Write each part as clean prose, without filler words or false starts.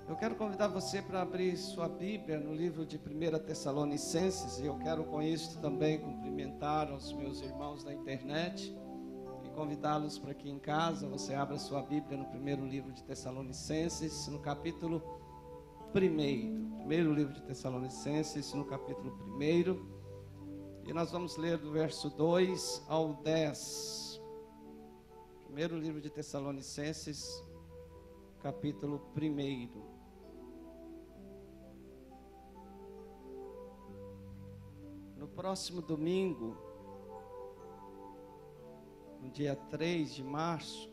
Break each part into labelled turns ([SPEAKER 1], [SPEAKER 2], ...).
[SPEAKER 1] Eu quero convidar você para abrir sua Bíblia no livro de 1 Tessalonicenses, e eu quero com isso também cumprimentar os meus irmãos da internet e convidá-los para que em casa você abra sua Bíblia no primeiro livro de Tessalonicenses, no capítulo 1. Primeiro livro de Tessalonicenses, no capítulo 1, e nós vamos ler do verso 2 ao 10. Primeiro livro de Tessalonicenses, capítulo 1. No próximo domingo, no dia 3 de março,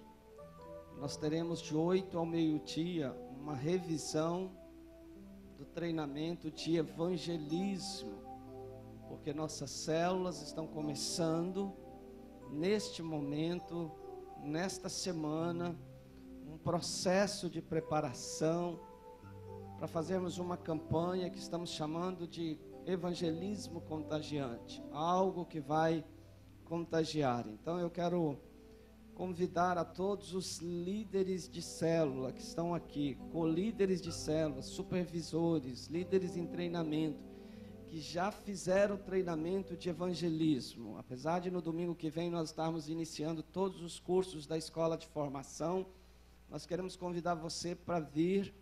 [SPEAKER 1] nós teremos de 8 ao meio-dia uma revisão do treinamento de evangelismo, porque nossas células estão começando neste momento, nesta semana, um processo de preparação para fazermos uma campanha que estamos chamando de evangelismo contagiante, algo que vai contagiar. Então eu quero convidar a todos os líderes de célula que estão aqui, co-líderes de célula, supervisores, líderes em treinamento, que já fizeram treinamento de evangelismo. Apesar de no domingo que vem nós estarmos iniciando todos os cursos da escola de formação, nós queremos convidar você para vir,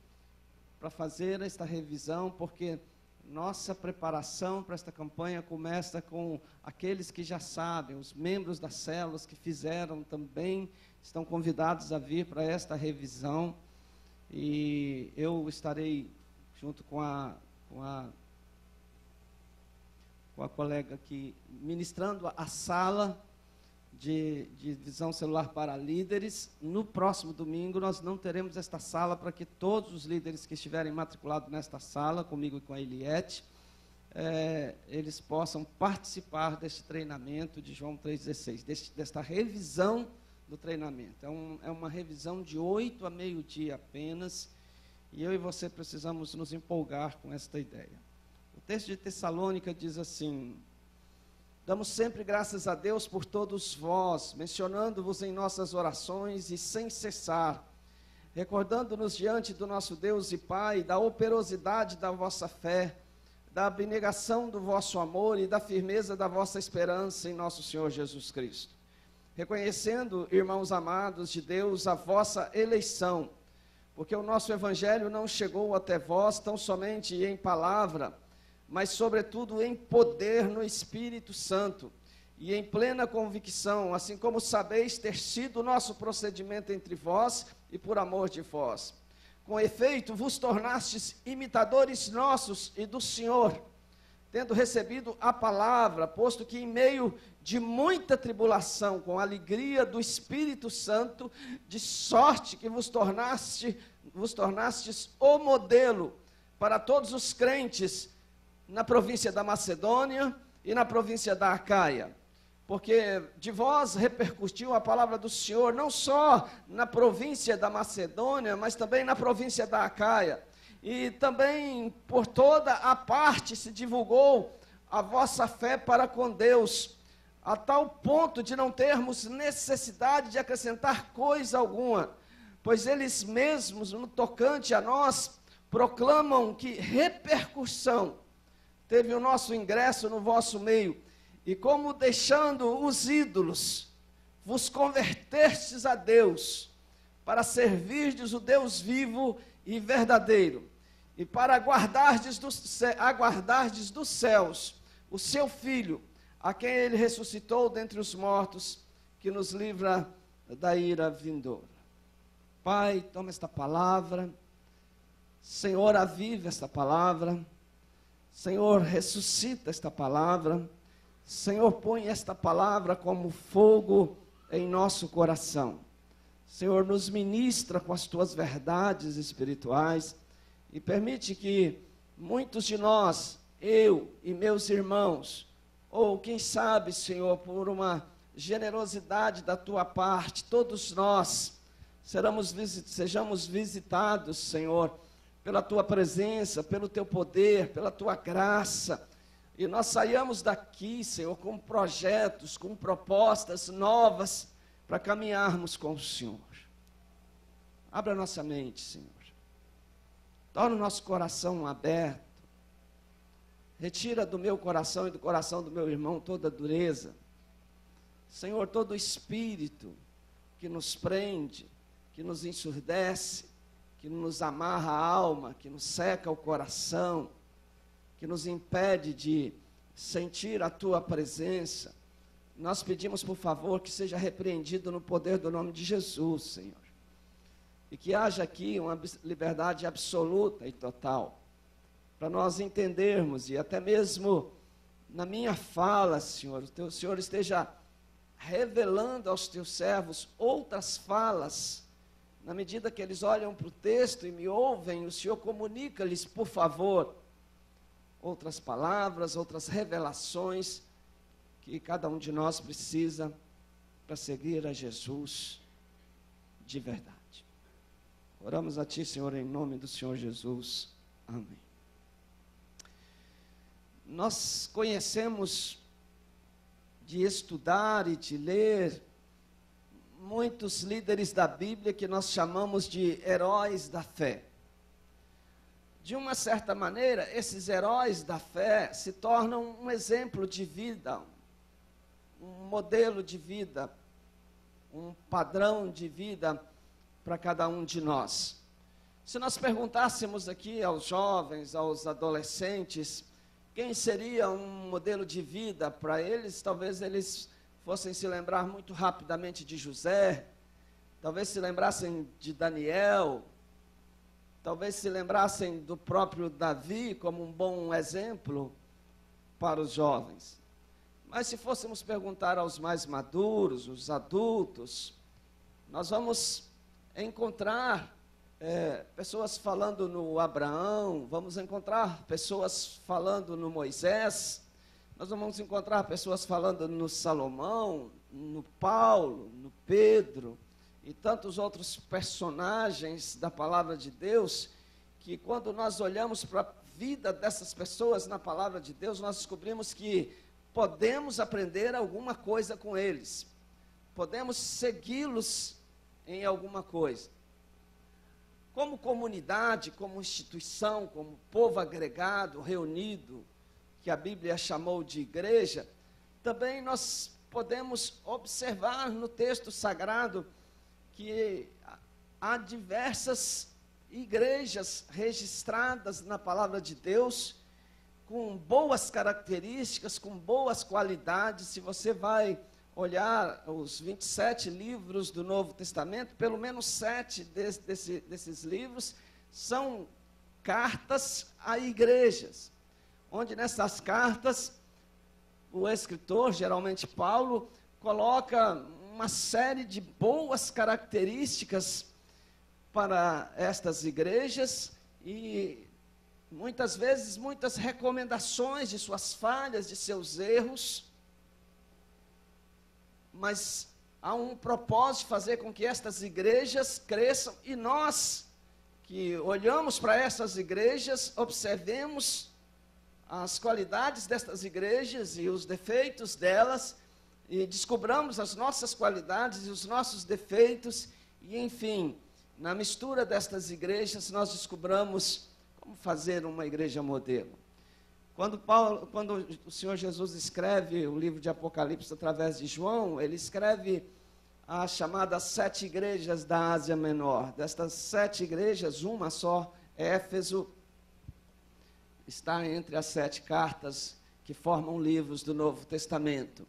[SPEAKER 1] para fazer esta revisão, porque nossa preparação para esta campanha começa com aqueles que já sabem, os membros das células que fizeram também estão convidados a vir para esta revisão. E eu estarei junto com a colega aqui, ministrando a sala de visão celular para líderes. No próximo domingo nós não teremos esta sala para que todos os líderes que estiverem matriculados nesta sala, comigo e com a Eliette, eles possam participar deste treinamento de João 3,16, desta revisão do treinamento. É uma revisão de 8 a meio-dia apenas, e eu e você precisamos nos empolgar com esta ideia. O texto de Tessalônica diz assim: damos sempre graças a Deus por todos vós, mencionando-vos em nossas orações e sem cessar, recordando-nos diante do nosso Deus e Pai da operosidade da vossa fé, da abnegação do vosso amor e da firmeza da vossa esperança em nosso Senhor Jesus Cristo. Reconhecendo, irmãos amados de Deus, a vossa eleição, porque o nosso evangelho não chegou até vós tão somente em palavra, mas sobretudo em poder no Espírito Santo, e em plena convicção, assim como sabeis ter sido o nosso procedimento entre vós, e por amor de vós. Com efeito, vos tornastes imitadores nossos e do Senhor, tendo recebido a palavra, posto que em meio de muita tribulação, com a alegria do Espírito Santo, de sorte que vos tornastes o modelo para todos os crentes, na província da Macedônia e na província da Acaia, porque de vós repercutiu a palavra do Senhor, não só na província da Macedônia, mas também na província da Acaia, e também por toda a parte se divulgou a vossa fé para com Deus, a tal ponto de não termos necessidade de acrescentar coisa alguma, pois eles mesmos, no tocante a nós, proclamam que repercussão teve o nosso ingresso no vosso meio, e como deixando os ídolos, vos convertestes a Deus, para servirdes o Deus vivo e verdadeiro, e para aguardardes dos céus o seu Filho, a quem ele ressuscitou dentre os mortos, que nos livra da ira vindoura. Pai, toma esta palavra, Senhor, aviva esta palavra, Senhor, ressuscita esta palavra, Senhor, põe esta palavra como fogo em nosso coração. Senhor, nos ministra com as tuas verdades espirituais e permite que muitos de nós, eu e meus irmãos, ou quem sabe, Senhor, por uma generosidade da tua parte, todos nós sejamos visitados, Senhor, pela tua presença, pelo teu poder, pela tua graça, e nós saiamos daqui, Senhor, com projetos, com propostas novas, para caminharmos com o Senhor. Abra nossa mente, Senhor. Torna o nosso coração aberto. Retira do meu coração e do coração do meu irmão toda dureza. Senhor, todo espírito que nos prende, que nos ensurdece, que nos amarra a alma, que nos seca o coração, que nos impede de sentir a Tua presença, nós pedimos, por favor, que seja repreendido no poder do nome de Jesus, Senhor. E que haja aqui uma liberdade absoluta e total, para nós entendermos, e até mesmo na minha fala, Senhor, o Senhor esteja revelando aos Teus servos outras falas, na medida que eles olham para o texto e me ouvem, o Senhor comunica-lhes, por favor, outras palavras, outras revelações, que cada um de nós precisa para seguir a Jesus de verdade. Oramos a Ti, Senhor, em nome do Senhor Jesus. Amém. Nós conhecemos de estudar e de ler muitos líderes da Bíblia que nós chamamos de heróis da fé. De uma certa maneira, esses heróis da fé se tornam um exemplo de vida, um modelo de vida, um padrão de vida para cada um de nós. Se nós perguntássemos aqui aos jovens, aos adolescentes, quem seria um modelo de vida para eles, talvez eles fossem se lembrar muito rapidamente de José, talvez se lembrassem de Daniel, talvez se lembrassem do próprio Davi como um bom exemplo para os jovens. Mas se fôssemos perguntar aos mais maduros, os adultos, nós vamos encontrar pessoas falando no Abraão, vamos encontrar pessoas falando no Moisés, nós vamos encontrar pessoas falando no Salomão, no Paulo, no Pedro e tantos outros personagens da palavra de Deus, que quando nós olhamos para a vida dessas pessoas na palavra de Deus, nós descobrimos que podemos aprender alguma coisa com eles, podemos segui-los em alguma coisa. Como comunidade, como instituição, como povo agregado, reunido, que a Bíblia chamou de igreja, também nós podemos observar no texto sagrado que há diversas igrejas registradas na palavra de Deus, com boas características, com boas qualidades. Se você vai olhar os 27 livros do Novo Testamento, pelo menos 7 desses livros são cartas a igrejas, onde nessas cartas o escritor, geralmente Paulo, coloca uma série de boas características para estas igrejas e muitas vezes muitas recomendações de suas falhas, de seus erros, mas há um propósito de fazer com que estas igrejas cresçam, e nós que olhamos para essas igrejas, observemos as qualidades destas igrejas e os defeitos delas, e descobramos as nossas qualidades e os nossos defeitos, e enfim, na mistura destas igrejas nós descobramos como fazer uma igreja modelo. Quando o Senhor Jesus escreve o livro de Apocalipse através de João, ele escreve as chamadas 7 igrejas da Ásia Menor. Destas 7 igrejas, uma só, Éfeso, está entre as 7 cartas que formam livros do Novo Testamento.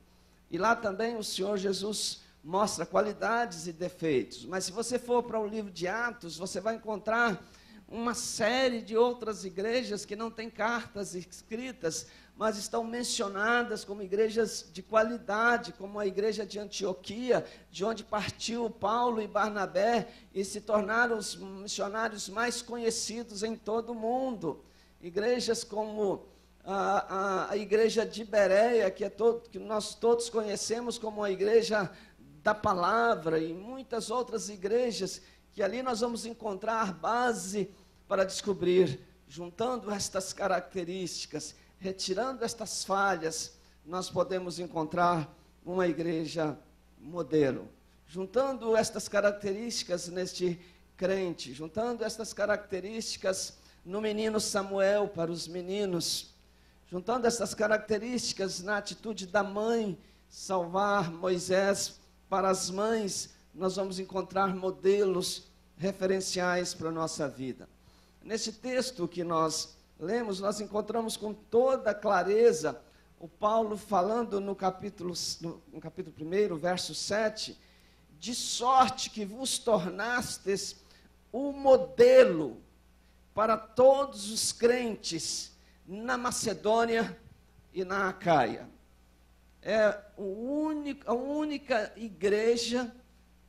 [SPEAKER 1] E lá também o Senhor Jesus mostra qualidades e defeitos. Mas se você for para o livro de Atos, você vai encontrar uma série de outras igrejas que não têm cartas escritas, mas estão mencionadas como igrejas de qualidade, como a igreja de Antioquia, de onde partiu Paulo e Barnabé e se tornaram os missionários mais conhecidos em todo o mundo. Igrejas como a igreja de Bereia, que nós todos conhecemos como a igreja da palavra, e muitas outras igrejas, que ali nós vamos encontrar base para descobrir, juntando estas características, retirando estas falhas, nós podemos encontrar uma igreja modelo. Juntando estas características neste crente, juntando estas características no menino Samuel para os meninos. Juntando essas características na atitude da mãe, salvar Moisés para as mães, nós vamos encontrar modelos referenciais para a nossa vida. Neste texto que nós lemos, nós encontramos com toda clareza o Paulo falando no capítulo 1, verso 7, de sorte que vos tornastes o modelo para todos os crentes na Macedônia e na Acaia. É a única igreja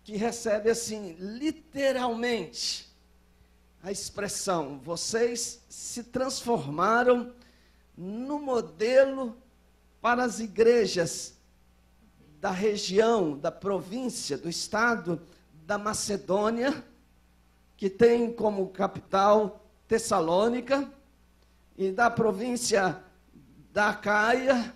[SPEAKER 1] que recebe assim, literalmente, a expressão, vocês se transformaram no modelo para as igrejas da região, da província, do estado da Macedônia, que tem como capital Tessalônica, e da província da Acaia,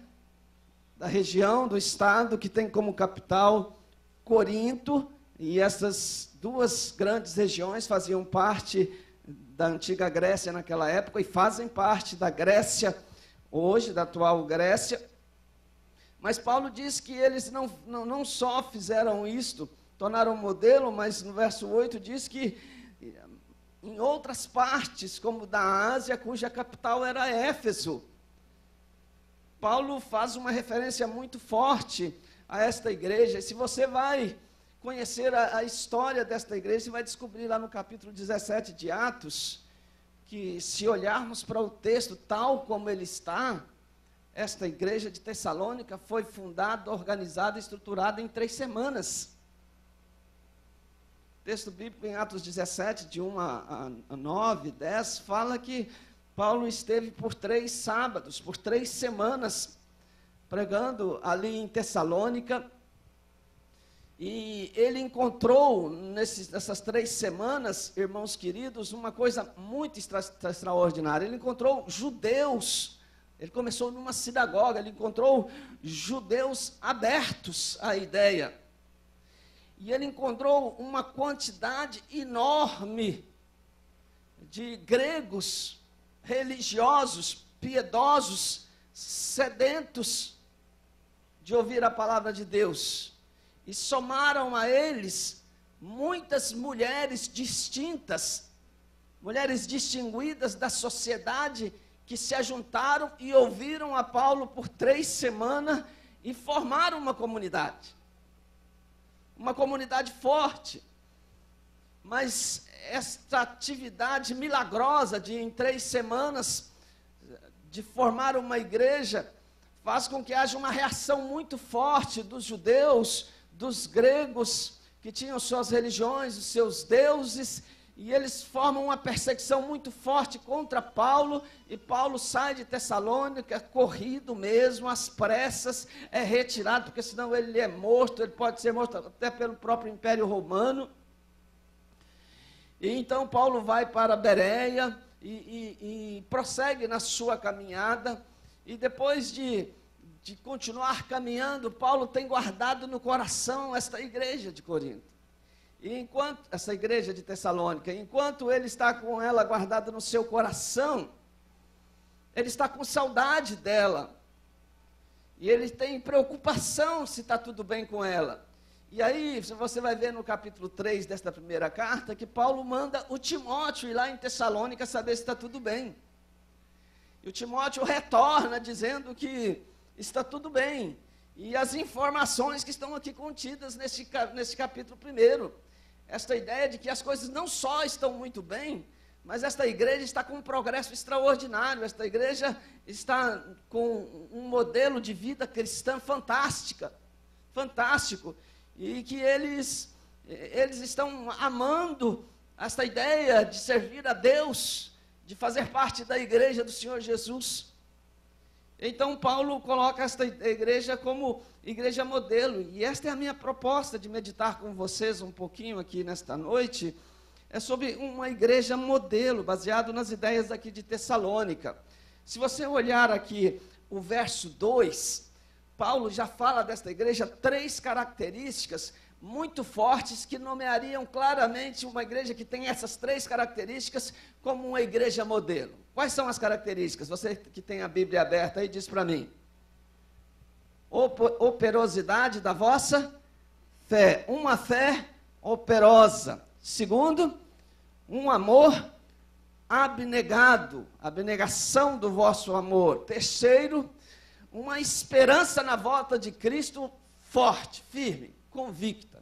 [SPEAKER 1] da região do estado, que tem como capital Corinto, e essas duas grandes regiões faziam parte da antiga Grécia naquela época, e fazem parte da Grécia hoje, da atual Grécia. Mas Paulo diz que eles não só fizeram isto, tornaram modelo, mas no verso 8 diz que em outras partes, como da Ásia, cuja capital era Éfeso, Paulo faz uma referência muito forte a esta igreja. E se você vai conhecer a história desta igreja, você vai descobrir lá no capítulo 17 de Atos, que se olharmos para o texto tal como ele está, esta igreja de Tessalônica foi fundada, organizada e estruturada em 3 semanas. O texto bíblico em Atos 17, de 1 a 9, 10, fala que Paulo esteve por 3 sábados, por 3 semanas, pregando ali em Tessalônica, e ele encontrou, nessas 3 semanas, irmãos queridos, uma coisa muito extraordinária. Ele encontrou judeus, ele começou numa sinagoga, ele encontrou judeus abertos à ideia. E ele encontrou uma quantidade enorme de gregos religiosos, piedosos, sedentos de ouvir a palavra de Deus. E somaram a eles muitas mulheres distintas, mulheres distinguidas da sociedade, que se ajuntaram e ouviram a Paulo por 3 semanas e formaram uma comunidade forte. Mas esta atividade milagrosa de em 3 semanas de formar uma igreja faz com que haja uma reação muito forte dos judeus, dos gregos, que tinham suas religiões, os seus deuses, e eles formam uma perseguição muito forte contra Paulo, e Paulo sai de Tessalônica, corrido mesmo, às pressas, é retirado, porque senão ele é morto, ele pode ser morto até pelo próprio Império Romano. E então Paulo vai para Bereia e prossegue na sua caminhada, e depois de continuar caminhando, Paulo tem guardado no coração esta igreja de Corinto. E essa igreja de Tessalônica, enquanto ele está com ela guardada no seu coração, ele está com saudade dela. E ele tem preocupação se está tudo bem com ela. E aí, você vai ver no capítulo 3 desta primeira carta, que Paulo manda o Timóteo ir lá em Tessalônica saber se está tudo bem. E o Timóteo retorna dizendo que está tudo bem. E as informações que estão aqui contidas nesse capítulo 1. Esta ideia de que as coisas não só estão muito bem, mas esta igreja está com um progresso extraordinário, esta igreja está com um modelo de vida cristã fantástico, e que eles estão amando esta ideia de servir a Deus, de fazer parte da igreja do Senhor Jesus. Então Paulo coloca esta igreja como igreja modelo, e esta é a minha proposta de meditar com vocês um pouquinho aqui nesta noite, é sobre uma igreja modelo, baseado nas ideias aqui de Tessalônica. Se você olhar aqui o verso 2, Paulo já fala desta igreja 3 características, muito fortes que nomeariam claramente uma igreja que tem essas 3 características como uma igreja modelo. Quais são as características? Você que tem a Bíblia aberta aí, diz para mim. Operosidade da vossa fé. Uma fé operosa. Segundo, um amor abnegado. Abnegação do vosso amor. Terceiro, uma esperança na volta de Cristo forte, firme, convicta.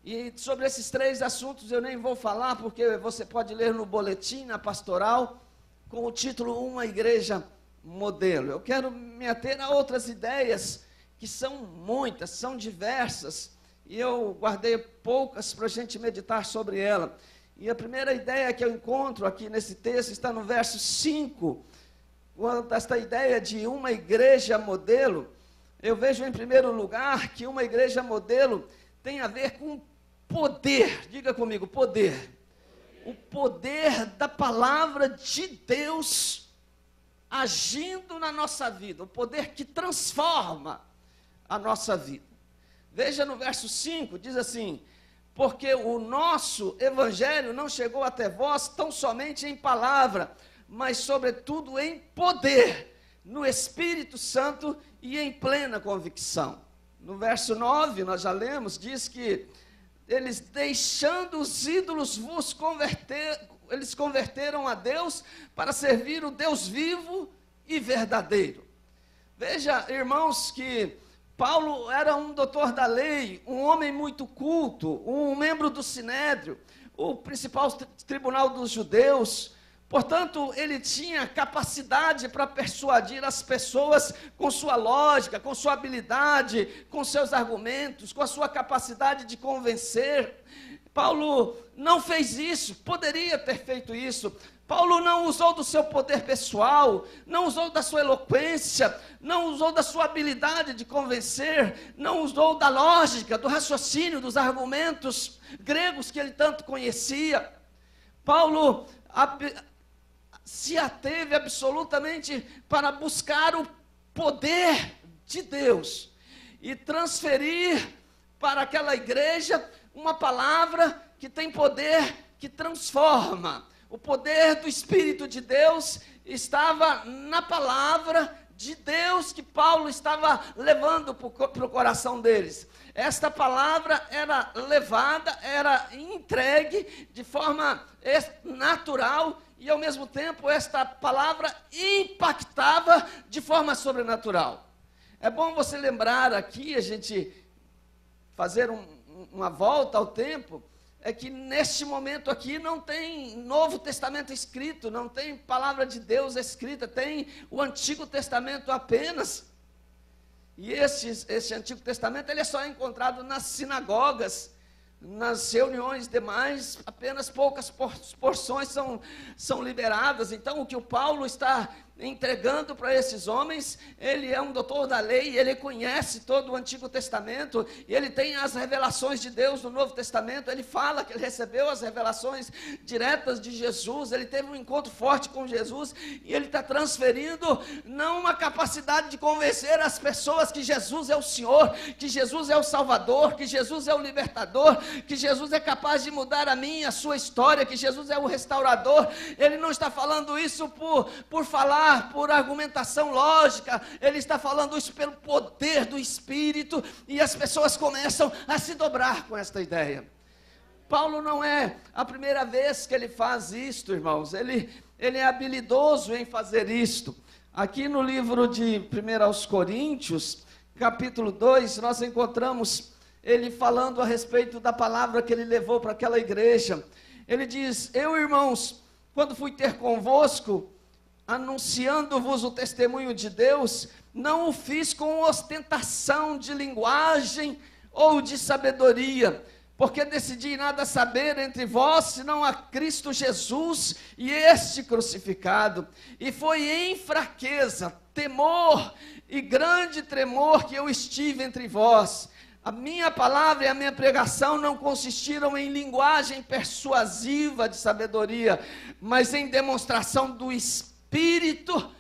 [SPEAKER 1] E sobre esses 3 assuntos eu nem vou falar, porque você pode ler no boletim, na pastoral, com o título Uma Igreja Modelo. Eu quero me ater a outras ideias, que são muitas, são diversas, e eu guardei poucas para a gente meditar sobre ela. E a primeira ideia que eu encontro aqui nesse texto está no verso 5, quando esta ideia de uma igreja modelo. Eu vejo em primeiro lugar que uma igreja modelo tem a ver com poder. Diga comigo, poder. O poder da palavra de Deus agindo na nossa vida. O poder que transforma a nossa vida. Veja no verso 5, diz assim: porque o nosso evangelho não chegou até vós tão somente em palavra, mas sobretudo em poder, no Espírito Santo e em plena convicção. No verso 9, nós já lemos, diz que eles, deixando os ídolos, eles converteram a Deus para servir o Deus vivo e verdadeiro. Veja, irmãos, que Paulo era um doutor da lei, um homem muito culto, um membro do Sinédrio, o principal tribunal dos judeus. Portanto, ele tinha capacidade para persuadir as pessoas com sua lógica, com sua habilidade, com seus argumentos, com a sua capacidade de convencer. Paulo não fez isso, poderia ter feito isso. Paulo não usou do seu poder pessoal, não usou da sua eloquência, não usou da sua habilidade de convencer, não usou da lógica, do raciocínio, dos argumentos gregos que ele tanto conhecia. Paulo se ateve absolutamente para buscar o poder de Deus e transferir para aquela igreja uma palavra que tem poder, que transforma. O poder do Espírito de Deus estava na palavra de Deus que Paulo estava levando para o coração deles. Esta palavra era levada, era entregue de forma natural e, ao mesmo tempo, esta palavra impactava de forma sobrenatural. É bom você lembrar aqui, a gente fazer uma volta ao tempo, é que neste momento aqui não tem Novo Testamento escrito, não tem palavra de Deus escrita, tem o Antigo Testamento apenas. E esse Antigo Testamento ele é só encontrado nas sinagogas, nas reuniões demais, apenas poucas porções são liberadas. Então, o que o Paulo está entregando para esses homens, ele é um doutor da lei, ele conhece todo o Antigo Testamento, e ele tem as revelações de Deus no Novo Testamento. Ele fala que ele recebeu as revelações diretas de Jesus, ele teve um encontro forte com Jesus, e ele está transferindo não uma capacidade de convencer as pessoas que Jesus é o Senhor, que Jesus é o Salvador, que Jesus é o libertador, que Jesus é capaz de mudar a minha e a sua história, que Jesus é o restaurador. Ele não está falando isso por falar, por argumentação lógica, ele está falando isso pelo poder do Espírito, e as pessoas começam a se dobrar com esta ideia. Paulo não é a primeira vez que ele faz isto, irmãos, ele é habilidoso em fazer isto. Aqui no livro de 1 Coríntios, capítulo 2, nós encontramos ele falando a respeito da palavra que ele levou para aquela igreja. Ele diz: eu, irmãos, quando fui ter convosco, anunciando-vos o testemunho de Deus, não o fiz com ostentação de linguagem ou de sabedoria, porque decidi nada saber entre vós, senão a Cristo Jesus e este crucificado. E foi em fraqueza, temor e grande tremor que eu estive entre vós. A minha palavra e a minha pregação não consistiram em linguagem persuasiva de sabedoria, mas em demonstração do Espírito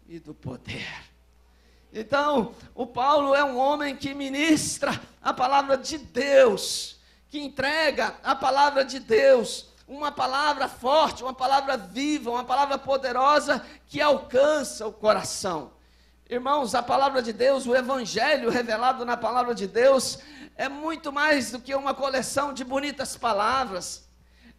[SPEAKER 1] e do poder. Então, o Paulo é um homem que ministra a palavra de Deus, que entrega a palavra de Deus, uma palavra forte, uma palavra viva, uma palavra poderosa que alcança o coração. Irmãos, a palavra de Deus, o evangelho revelado na palavra de Deus, é muito mais do que uma coleção de bonitas palavras,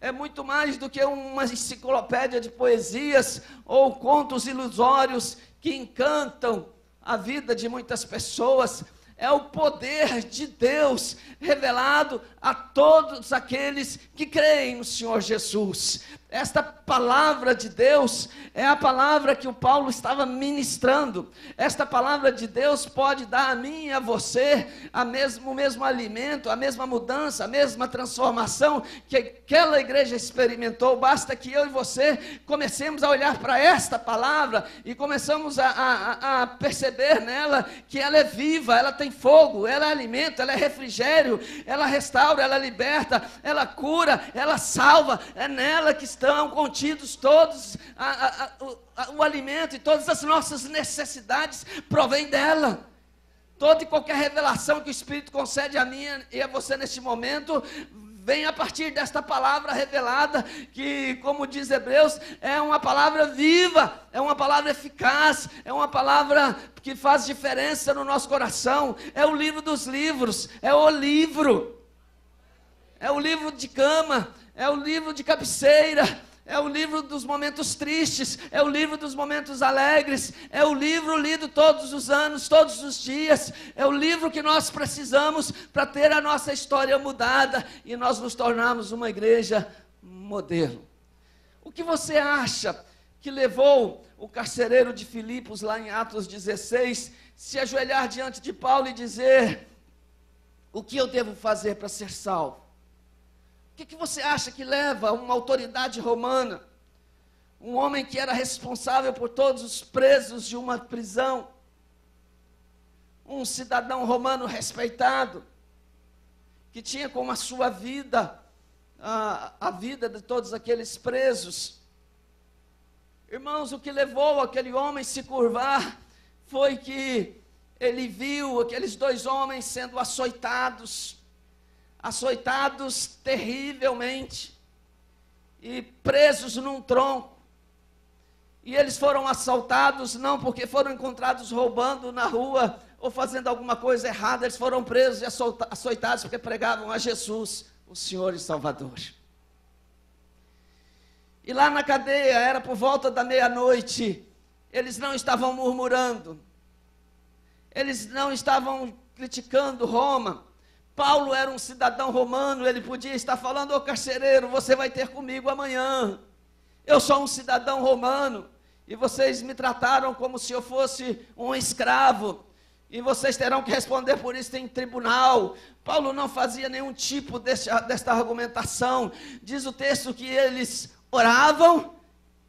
[SPEAKER 1] é muito mais do que uma enciclopédia de poesias ou contos ilusórios que encantam a vida de muitas pessoas. É o poder de Deus revelado a todos aqueles que creem no Senhor Jesus. Esta palavra de Deus é a palavra que o Paulo estava ministrando. Esta palavra de Deus pode dar a mim e a você o mesmo alimento, a mesma mudança, a mesma transformação que aquela igreja experimentou. Basta que eu e você comecemos a olhar para esta palavra e começamos a perceber nela que ela é viva, ela tem fogo, ela é alimento, ela é refrigério, ela restaura, ela liberta, ela cura, ela salva. É nela que estão contidos todos o alimento, e todas as nossas necessidades provém dela. Toda e qualquer revelação que o Espírito concede a mim e a você neste momento vem a partir desta palavra revelada, que, como diz Hebreus, é uma palavra viva, é uma palavra eficaz, é uma palavra que faz diferença no nosso coração. É o livro dos livros, é o livro de cama, é o livro de cabeceira, é o livro dos momentos tristes, é o livro dos momentos alegres, é o livro lido todos os anos, todos os dias, é o livro que nós precisamos para ter a nossa história mudada e nós nos tornarmos uma igreja modelo. O que você acha que levou o carcereiro de Filipos, lá em Atos 16, se ajoelhar diante de Paulo e dizer: o que eu devo fazer para ser salvo? O que você acha que leva uma autoridade romana, um homem que era responsável por todos os presos de uma prisão, um cidadão romano respeitado, que tinha como a sua vida, a vida de todos aqueles presos? Irmãos, o que levou aquele homem a se curvar foi que ele viu aqueles dois homens sendo açoitados terrivelmente, e presos num tronco. E eles foram assaltados não porque foram encontrados roubando na rua ou fazendo alguma coisa errada, eles foram presos e açoitados porque pregavam a Jesus, o Senhor e Salvador. E lá na cadeia, era por volta da meia-noite, eles não estavam murmurando, eles não estavam criticando Roma. Paulo era um cidadão romano, ele podia estar falando: ô carcereiro, você vai ter comigo amanhã. Eu sou um cidadão romano, e vocês me trataram como se eu fosse um escravo, e vocês terão que responder por isso em tribunal. Paulo não fazia nenhum tipo desta argumentação. Diz o texto que eles oravam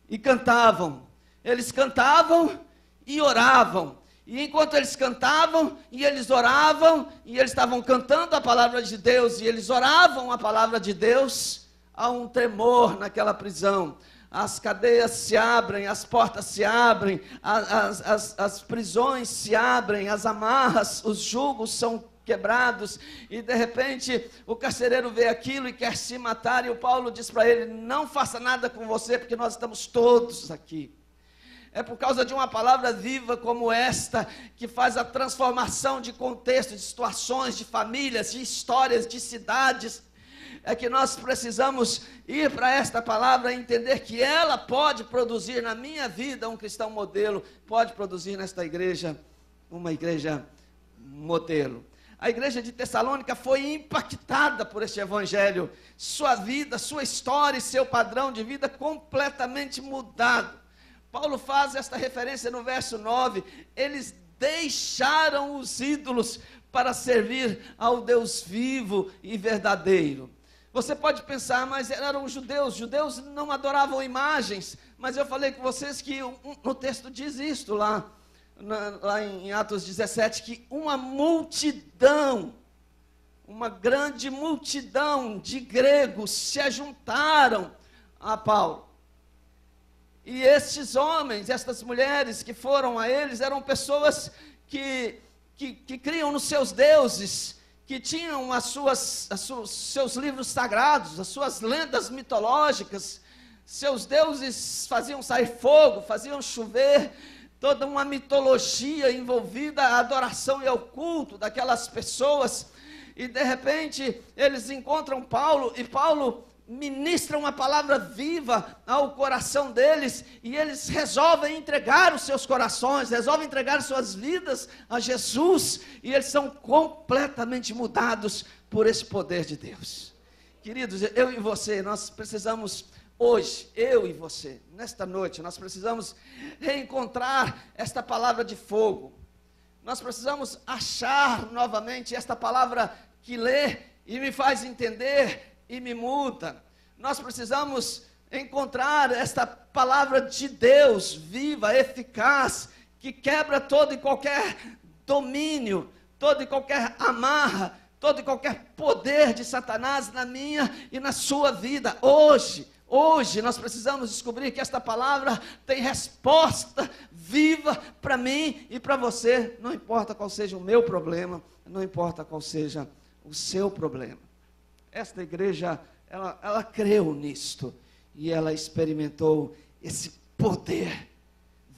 [SPEAKER 1] e cantavam. Eles cantavam e oravam. E enquanto eles cantavam, e eles oravam, e eles estavam cantando a palavra de Deus, e eles oravam a palavra de Deus, há um tremor naquela prisão. As cadeias se abrem, as portas se abrem, as prisões se abrem, as amarras, os jugos são quebrados, e de repente o carcereiro vê aquilo e quer se matar, e o Paulo diz para ele: não faça nada com você, porque nós estamos todos aqui. É por causa de uma palavra viva como esta, que faz a transformação de contexto, de situações, de famílias, de histórias, de cidades, é que nós precisamos ir para esta palavra e entender que ela pode produzir na minha vida um cristão modelo, pode produzir nesta igreja uma igreja modelo. A igreja de Tessalônica foi impactada por este evangelho, sua vida, sua história e seu padrão de vida completamente mudado. Paulo faz esta referência no verso 9, eles deixaram os ídolos para servir ao Deus vivo e verdadeiro. Você pode pensar, mas eram judeus não adoravam imagens, mas eu falei com vocês que o texto diz isto lá em Atos 17, que uma grande multidão de gregos se ajuntaram a Paulo. E estes homens, estas mulheres que foram a eles, eram pessoas que criam nos seus deuses, que tinham seus livros sagrados, as suas lendas mitológicas, seus deuses faziam sair fogo, faziam chover, toda uma mitologia envolvida à adoração e ao culto daquelas pessoas, e de repente eles encontram Paulo, e Paulo ministra uma palavra viva ao coração deles, e eles resolvem entregar os seus corações, resolvem entregar suas vidas a Jesus, e eles são completamente mudados por esse poder de Deus. Queridos, eu e você, nós precisamos hoje, eu e você, nesta noite, nós precisamos reencontrar esta palavra de fogo, nós precisamos achar novamente esta palavra que lê e me faz entender e me muda. Nós precisamos encontrar esta palavra de Deus, viva, eficaz, que quebra todo e qualquer domínio, todo e qualquer amarra, todo e qualquer poder de Satanás na minha e na sua vida. Hoje nós precisamos descobrir que esta palavra tem resposta viva para mim e para você, não importa qual seja o meu problema, não importa qual seja o seu problema. Esta igreja, ela creu nisto, e ela experimentou esse poder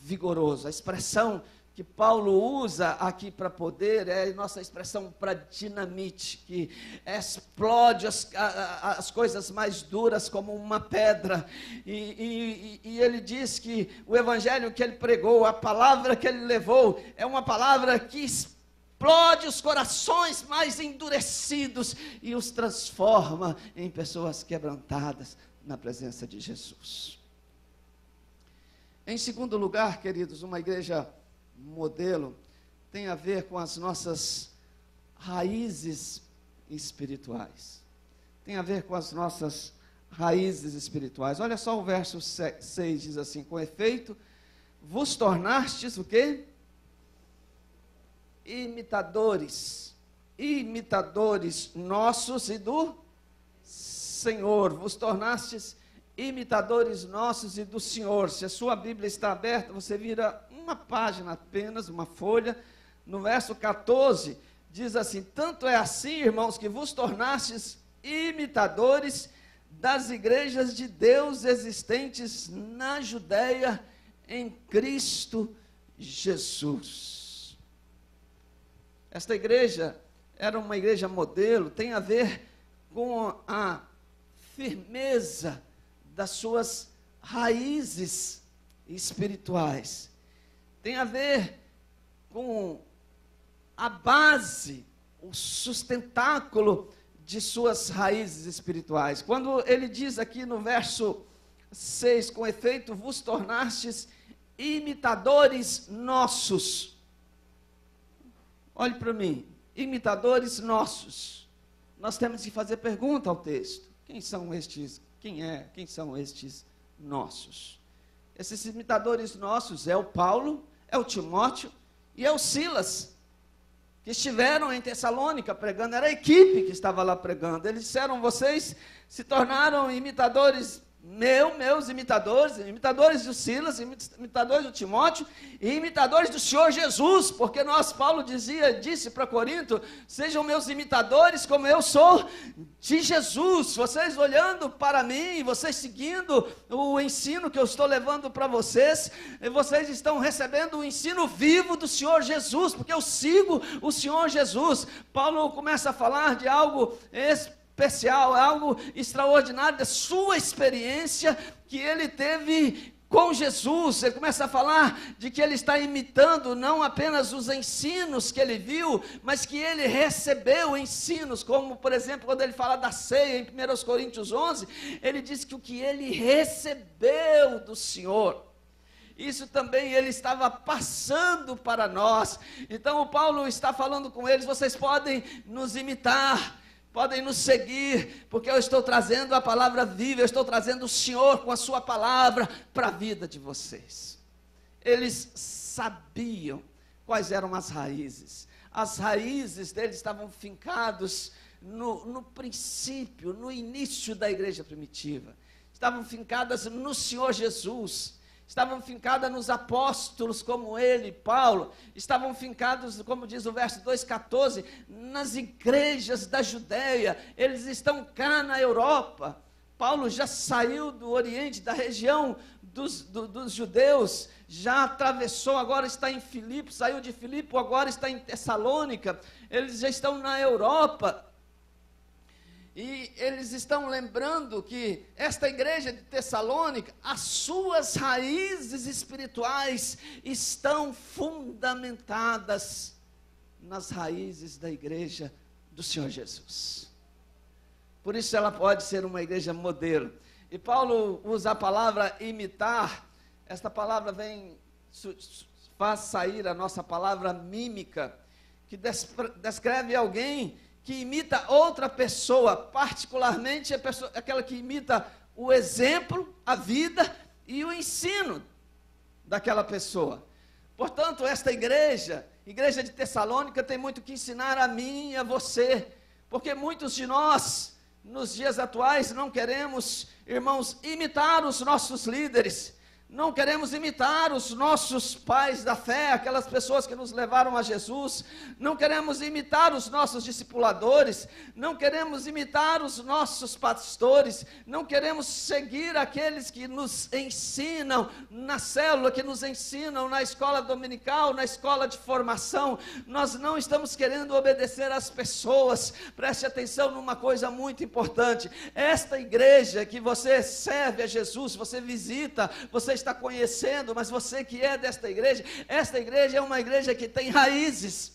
[SPEAKER 1] vigoroso. A expressão que Paulo usa aqui para poder é a nossa expressão para dinamite, que explode as coisas mais duras como uma pedra, e ele diz que o evangelho que ele pregou, a palavra que ele levou, é uma palavra que explode os corações mais endurecidos e os transforma em pessoas quebrantadas na presença de Jesus. Em segundo lugar, queridos, uma igreja modelo tem a ver com as nossas raízes espirituais. Tem a ver com as nossas raízes espirituais. Olha só o verso 6, diz assim: com efeito, vos tornastes o quê? Imitadores nossos e do Senhor. Vos tornastes imitadores nossos e do Senhor. Se a sua Bíblia está aberta, você vira uma página apenas, uma folha. No verso 14, diz assim: tanto é assim, irmãos, que vos tornastes imitadores das igrejas de Deus existentes na Judeia em Cristo Jesus. Esta igreja era uma igreja modelo, tem a ver com a firmeza das suas raízes espirituais. Tem a ver com a base, o sustentáculo de suas raízes espirituais. Quando ele diz aqui no verso 6, com efeito, vos tornastes imitadores nossos. Olhe para mim, imitadores nossos. Nós temos que fazer pergunta ao texto. Quem são estes? Quem são estes nossos? Esses imitadores nossos é o Paulo, é o Timóteo e é o Silas, que estiveram em Tessalônica pregando. Era a equipe que estava lá pregando. Eles disseram: vocês se tornaram imitadores meus imitadores do Silas, imitadores do Timóteo e imitadores do Senhor Jesus, porque Paulo disse para Corinto: sejam meus imitadores como eu sou de Jesus. Vocês olhando para mim, vocês seguindo o ensino que eu estou levando para vocês, vocês estão recebendo o ensino vivo do Senhor Jesus, porque eu sigo o Senhor Jesus. Paulo começa a falar de algo especial, é algo extraordinário da sua experiência que ele teve com Jesus. Ele começa a falar de que ele está imitando não apenas os ensinos que ele viu, mas que ele recebeu ensinos, como por exemplo, quando ele fala da ceia em 1 Coríntios 11, ele diz que o que ele recebeu do Senhor, isso também ele estava passando para nós. Então o Paulo está falando com eles: vocês podem nos imitar, podem nos seguir, porque eu estou trazendo a palavra viva, eu estou trazendo o Senhor com a sua palavra para a vida de vocês. Eles sabiam quais eram as raízes. As raízes deles estavam fincados no princípio, no início da igreja primitiva. Estavam fincadas no Senhor Jesus. estavam fincadas nos apóstolos como ele, Paulo, estavam fincados, como diz o verso 2,14, nas igrejas da Judéia, eles estão cá na Europa. Paulo já saiu do Oriente, da região dos judeus, já atravessou, agora está em Filipe, saiu de Filipe, agora está em Tessalônica, eles já estão na Europa. E eles estão lembrando que esta igreja de Tessalônica, as suas raízes espirituais estão fundamentadas nas raízes da igreja do Senhor Jesus. Por isso ela pode ser uma igreja modelo. E Paulo usa a palavra imitar, esta palavra faz sair a nossa palavra mímica, que descreve alguém que imita outra pessoa, particularmente aquela que imita o exemplo, a vida e o ensino daquela pessoa. Portanto, esta igreja de Tessalônica, tem muito que ensinar a mim e a você, porque muitos de nós, nos dias atuais, não queremos, irmãos, imitar os nossos líderes, não queremos imitar os nossos pais da fé, aquelas pessoas que nos levaram a Jesus, não queremos imitar os nossos discipuladores, não queremos imitar os nossos pastores, não queremos seguir aqueles que nos ensinam na célula, que nos ensinam na escola dominical, na escola de formação. Nós não estamos querendo obedecer às pessoas. Preste atenção numa coisa muito importante: esta igreja que você serve a Jesus, você visita, você está conhecendo, mas você que é desta igreja, esta igreja é uma igreja que tem raízes,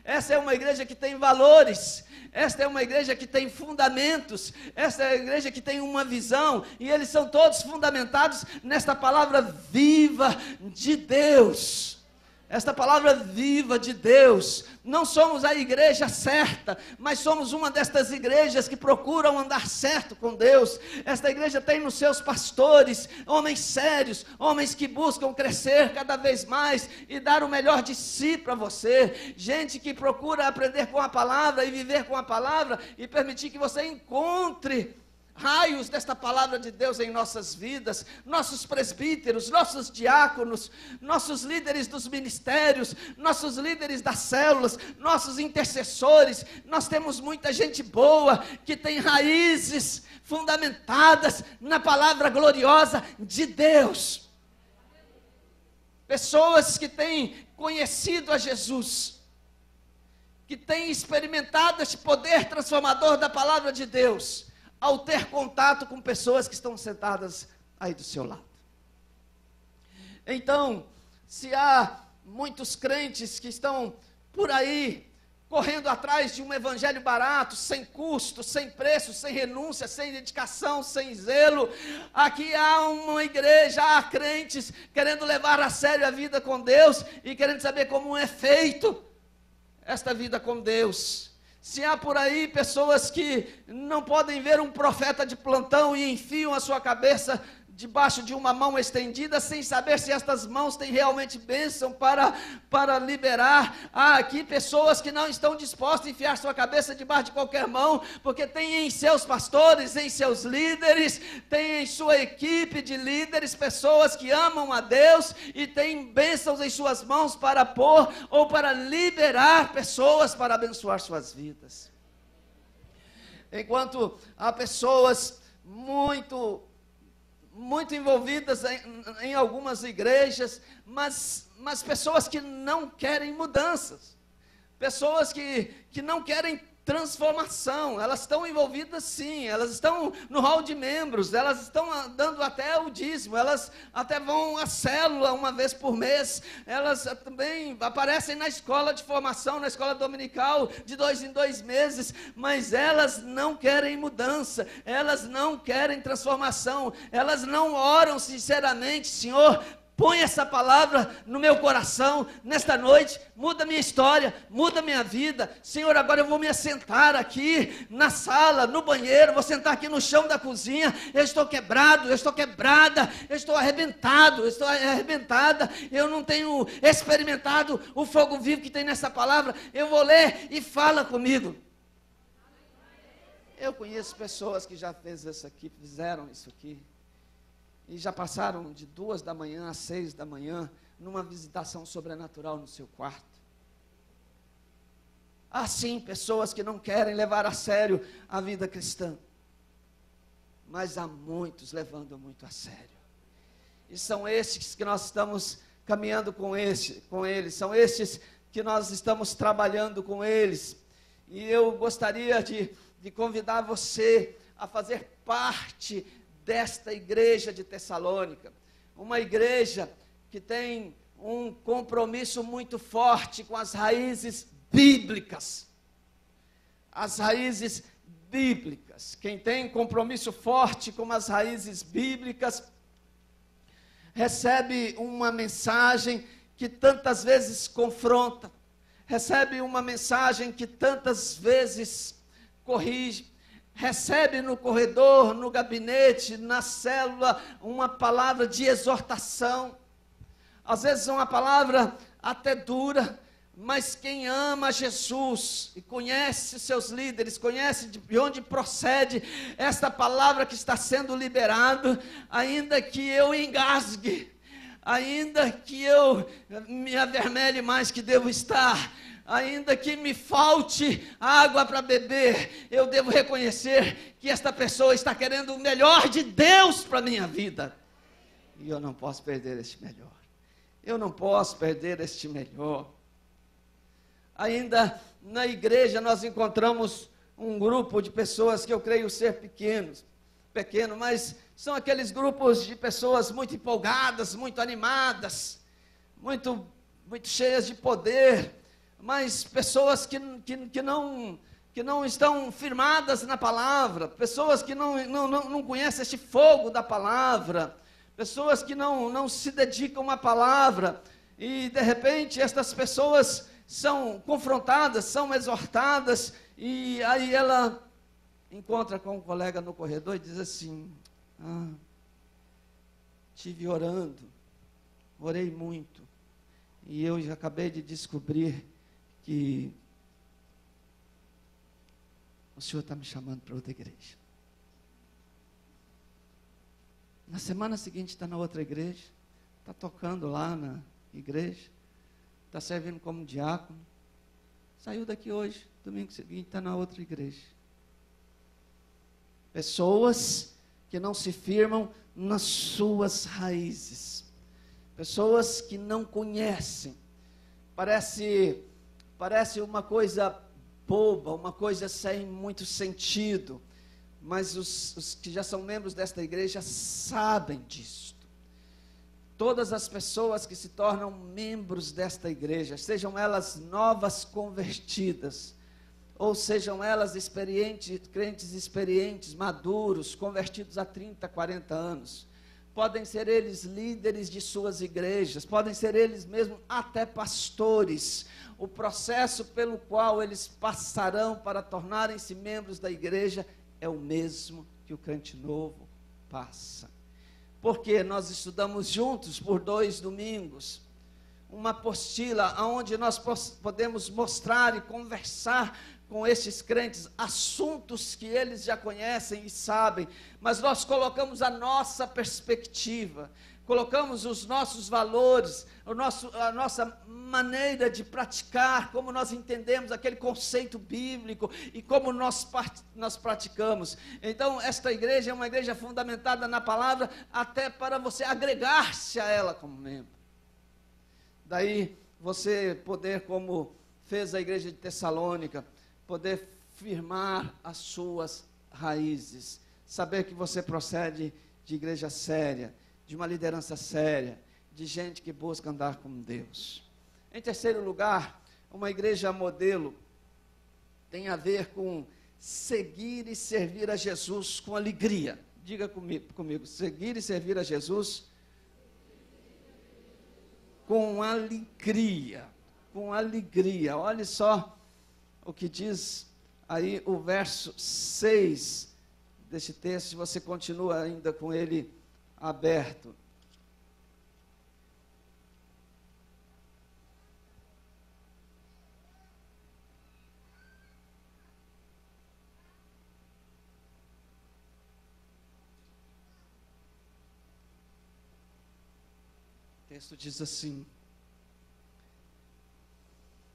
[SPEAKER 1] essa é uma igreja que tem valores, esta é uma igreja que tem fundamentos, esta é a igreja que tem uma visão, e eles são todos fundamentados nesta palavra viva de Deus. Esta palavra viva de Deus. Não somos a igreja certa, mas somos uma destas igrejas que procuram andar certo com Deus. Esta igreja tem nos seus pastores homens sérios, homens que buscam crescer cada vez mais e dar o melhor de si para você. Gente que procura aprender com a palavra e viver com a palavra e permitir que você encontre raios desta palavra de Deus em nossas vidas. Nossos presbíteros, nossos diáconos, nossos líderes dos ministérios, nossos líderes das células, nossos intercessores. Nós temos muita gente boa que tem raízes fundamentadas na palavra gloriosa de Deus. Pessoas que têm conhecido a Jesus, que têm experimentado esse poder transformador da palavra de Deus, ao ter contato com pessoas que estão sentadas aí do seu lado. Então, se há muitos crentes que estão por aí, correndo atrás de um evangelho barato, sem custo, sem preço, sem renúncia, sem dedicação, sem zelo, aqui há uma igreja, há crentes querendo levar a sério a vida com Deus e querendo saber como é feito esta vida com Deus. Se há por aí pessoas que não podem ver um profeta de plantão e enfiam a sua cabeça debaixo de uma mão estendida, sem saber se estas mãos têm realmente bênção para liberar. Há aqui pessoas que não estão dispostas a enfiar sua cabeça debaixo de qualquer mão, porque tem em seus pastores, em seus líderes, tem em sua equipe de líderes, pessoas que amam a Deus e têm bênçãos em suas mãos para pôr ou para liberar pessoas para abençoar suas vidas. Enquanto há pessoas muito envolvidas em algumas igrejas, mas pessoas que não querem mudanças, pessoas que não querem transformação. Elas estão envolvidas sim, elas estão no hall de membros, elas estão dando até o dízimo, elas até vão à célula uma vez por mês, elas também aparecem na escola de formação, na escola dominical, de 2 em 2 meses, mas elas não querem mudança, elas não querem transformação, elas não oram sinceramente: Senhor, põe essa palavra no meu coração, nesta noite, muda minha história, muda minha vida. Senhor, agora eu vou me assentar aqui na sala, no banheiro, vou sentar aqui no chão da cozinha, eu estou quebrado, eu estou quebrada, eu estou arrebentado, eu estou arrebentada, eu não tenho experimentado o fogo vivo que tem nessa palavra. Eu vou ler e fala comigo. Eu conheço pessoas que já fizeram isso aqui. e já passaram de 2 da manhã às 6 da manhã, numa visitação sobrenatural no seu quarto. Há sim pessoas que não querem levar a sério a vida cristã, mas há muitos levando muito a sério. E são esses que nós estamos caminhando com eles, são esses que nós estamos trabalhando com eles. E eu gostaria de convidar você a fazer parte desta igreja de Tessalônica, uma igreja que tem um compromisso muito forte com as raízes bíblicas. As raízes bíblicas. Quem tem compromisso forte com as raízes bíblicas, recebe uma mensagem que tantas vezes confronta, recebe uma mensagem que tantas vezes corrige, recebe no corredor, no gabinete, na célula, uma palavra de exortação, às vezes uma palavra até dura, mas quem ama Jesus e conhece seus líderes, conhece de onde procede esta palavra que está sendo liberada, ainda que eu engasgue, ainda que eu me avermelhe mais que devo estar, ainda que me falte água para beber, eu devo reconhecer que esta pessoa está querendo o melhor de Deus para a minha vida, e eu não posso perder este melhor, eu não posso perder este melhor. Ainda na igreja nós encontramos um grupo de pessoas que eu creio ser pequeno, mas são aqueles grupos de pessoas muito empolgadas, muito animadas, muito cheias de poder, mas pessoas que não estão firmadas na palavra, pessoas que não conhecem este fogo da palavra, pessoas que não se dedicam à palavra, e de repente estas pessoas são confrontadas, são exortadas, e aí ela encontra com um colega no corredor e diz assim: estive orei muito, e eu já acabei de descobrir que o Senhor está me chamando para outra igreja. Na semana seguinte está na outra igreja, está tocando lá na igreja, está servindo como diácono, saiu daqui hoje, domingo seguinte está na outra igreja. Pessoas que não se firmam nas suas raízes, pessoas que não conhecem, parece uma coisa boba, uma coisa sem muito sentido, mas os que já são membros desta igreja sabem disso. Todas as pessoas que se tornam membros desta igreja, sejam elas novas convertidas, ou sejam elas crentes experientes, maduros, convertidos há 30, 40 anos, podem ser eles líderes de suas igrejas, podem ser eles mesmo até pastores. O processo pelo qual eles passarão para tornarem-se membros da igreja é o mesmo que o crente novo passa. Porque nós estudamos juntos por 2 domingos, uma apostila onde nós podemos mostrar e conversar com estes crentes, assuntos que eles já conhecem e sabem, mas nós colocamos a nossa perspectiva, colocamos os nossos valores, a nossa maneira de praticar, como nós entendemos aquele conceito bíblico e como nós praticamos. Então, esta igreja é uma igreja fundamentada na palavra, até para você agregar-se a ela como membro. Daí, você poder, como fez a igreja de Tessalônica, poder firmar as suas raízes, saber que você procede de igreja séria, de uma liderança séria, de gente que busca andar com Deus. Em terceiro lugar, uma igreja modelo tem a ver com seguir e servir a Jesus com alegria. Diga comigo, seguir e servir a Jesus com alegria, com alegria. Olhe só o que diz aí o verso 6 deste texto, se você continua ainda com ele aberto. texto diz assim: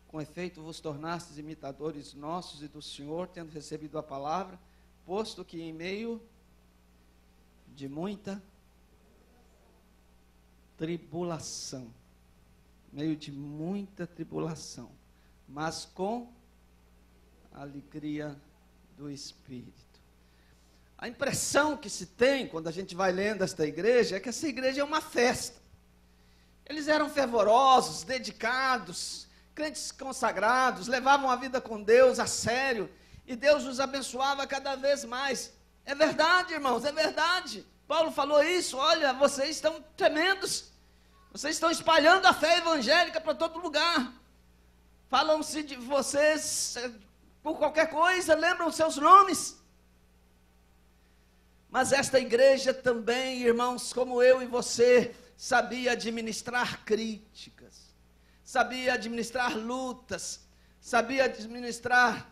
[SPEAKER 1] com efeito vos tornastes imitadores nossos e do Senhor, tendo recebido a palavra, posto que em meio de muita tribulação, mas com alegria do Espírito. A impressão que se tem quando a gente vai lendo esta igreja é que essa igreja é uma festa. Eles eram fervorosos, dedicados, crentes consagrados, levavam a vida com Deus a sério, e Deus os abençoava cada vez mais. É verdade, irmãos, é verdade. Paulo falou isso: olha, vocês estão tremendos, vocês estão espalhando a fé evangélica para todo lugar. Falam-se de vocês por qualquer coisa, lembram seus nomes. Mas esta igreja também, irmãos, como eu e você, sabia administrar críticas, sabia administrar lutas, sabia administrar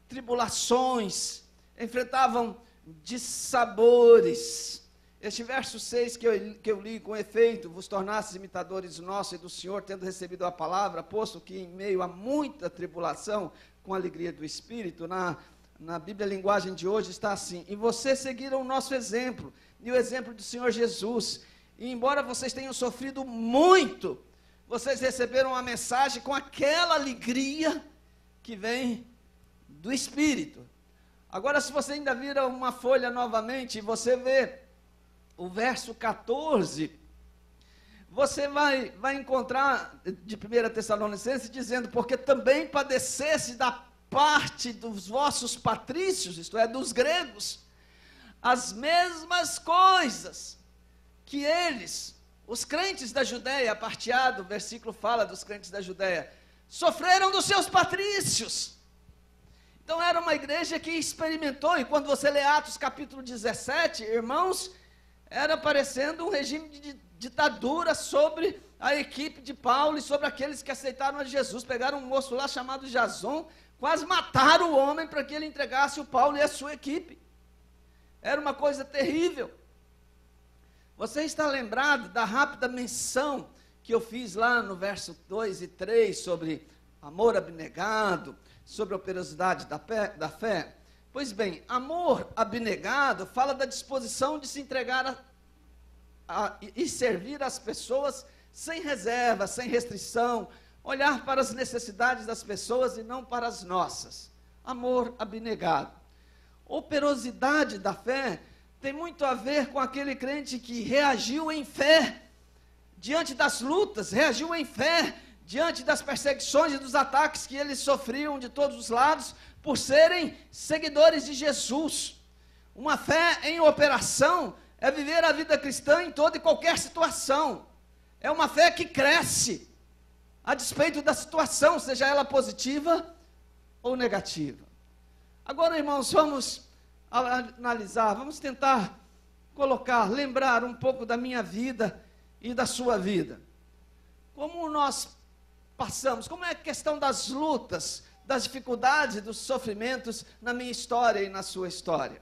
[SPEAKER 1] tribulações, enfrentavam dissabores. Este verso 6 que eu li: com efeito, vos tornastes imitadores nossos e do Senhor, tendo recebido a palavra, posto que em meio a muita tribulação, com alegria do Espírito. Na Bíblia Linguagem de hoje está assim: e vocês seguiram o nosso exemplo, e o exemplo do Senhor Jesus, e embora vocês tenham sofrido muito, vocês receberam a mensagem com aquela alegria que vem do Espírito. Agora, se você ainda vira uma folha novamente, e você vê o verso 14, você vai encontrar de 1 Tessalonicenses dizendo: porque também padecesse da parte dos vossos patrícios, isto é, dos gregos, as mesmas coisas que eles, os crentes da Judéia, a parte A do versículo fala dos crentes da Judéia, sofreram dos seus patrícios. Então era uma igreja que experimentou, e quando você lê Atos capítulo 17, irmãos, era parecendo um regime de ditadura sobre a equipe de Paulo e sobre aqueles que aceitaram a Jesus. Pegaram um moço lá chamado Jason, quase mataram o homem para que ele entregasse o Paulo e a sua equipe. Era uma coisa terrível. Você está lembrado da rápida menção que eu fiz lá no verso 2 e 3 sobre amor abnegado, sobre a operosidade da fé? Pois bem, amor abnegado fala da disposição de se entregar e servir as pessoas sem reserva, sem restrição, olhar para as necessidades das pessoas e não para as nossas. Amor abnegado. Operosidade da fé tem muito a ver com aquele crente que reagiu em fé diante das lutas, reagiu em fé diante das perseguições e dos ataques que eles sofriam de todos os lados, por serem seguidores de Jesus. Uma fé em operação é viver a vida cristã em toda e qualquer situação. É uma fé que cresce a despeito da situação, seja ela positiva ou negativa. Agora, irmãos, vamos analisar, vamos tentar lembrar um pouco da minha vida e da sua vida. Como nós passamos, como é a questão das lutas, das dificuldades, dos sofrimentos na minha história e na sua história.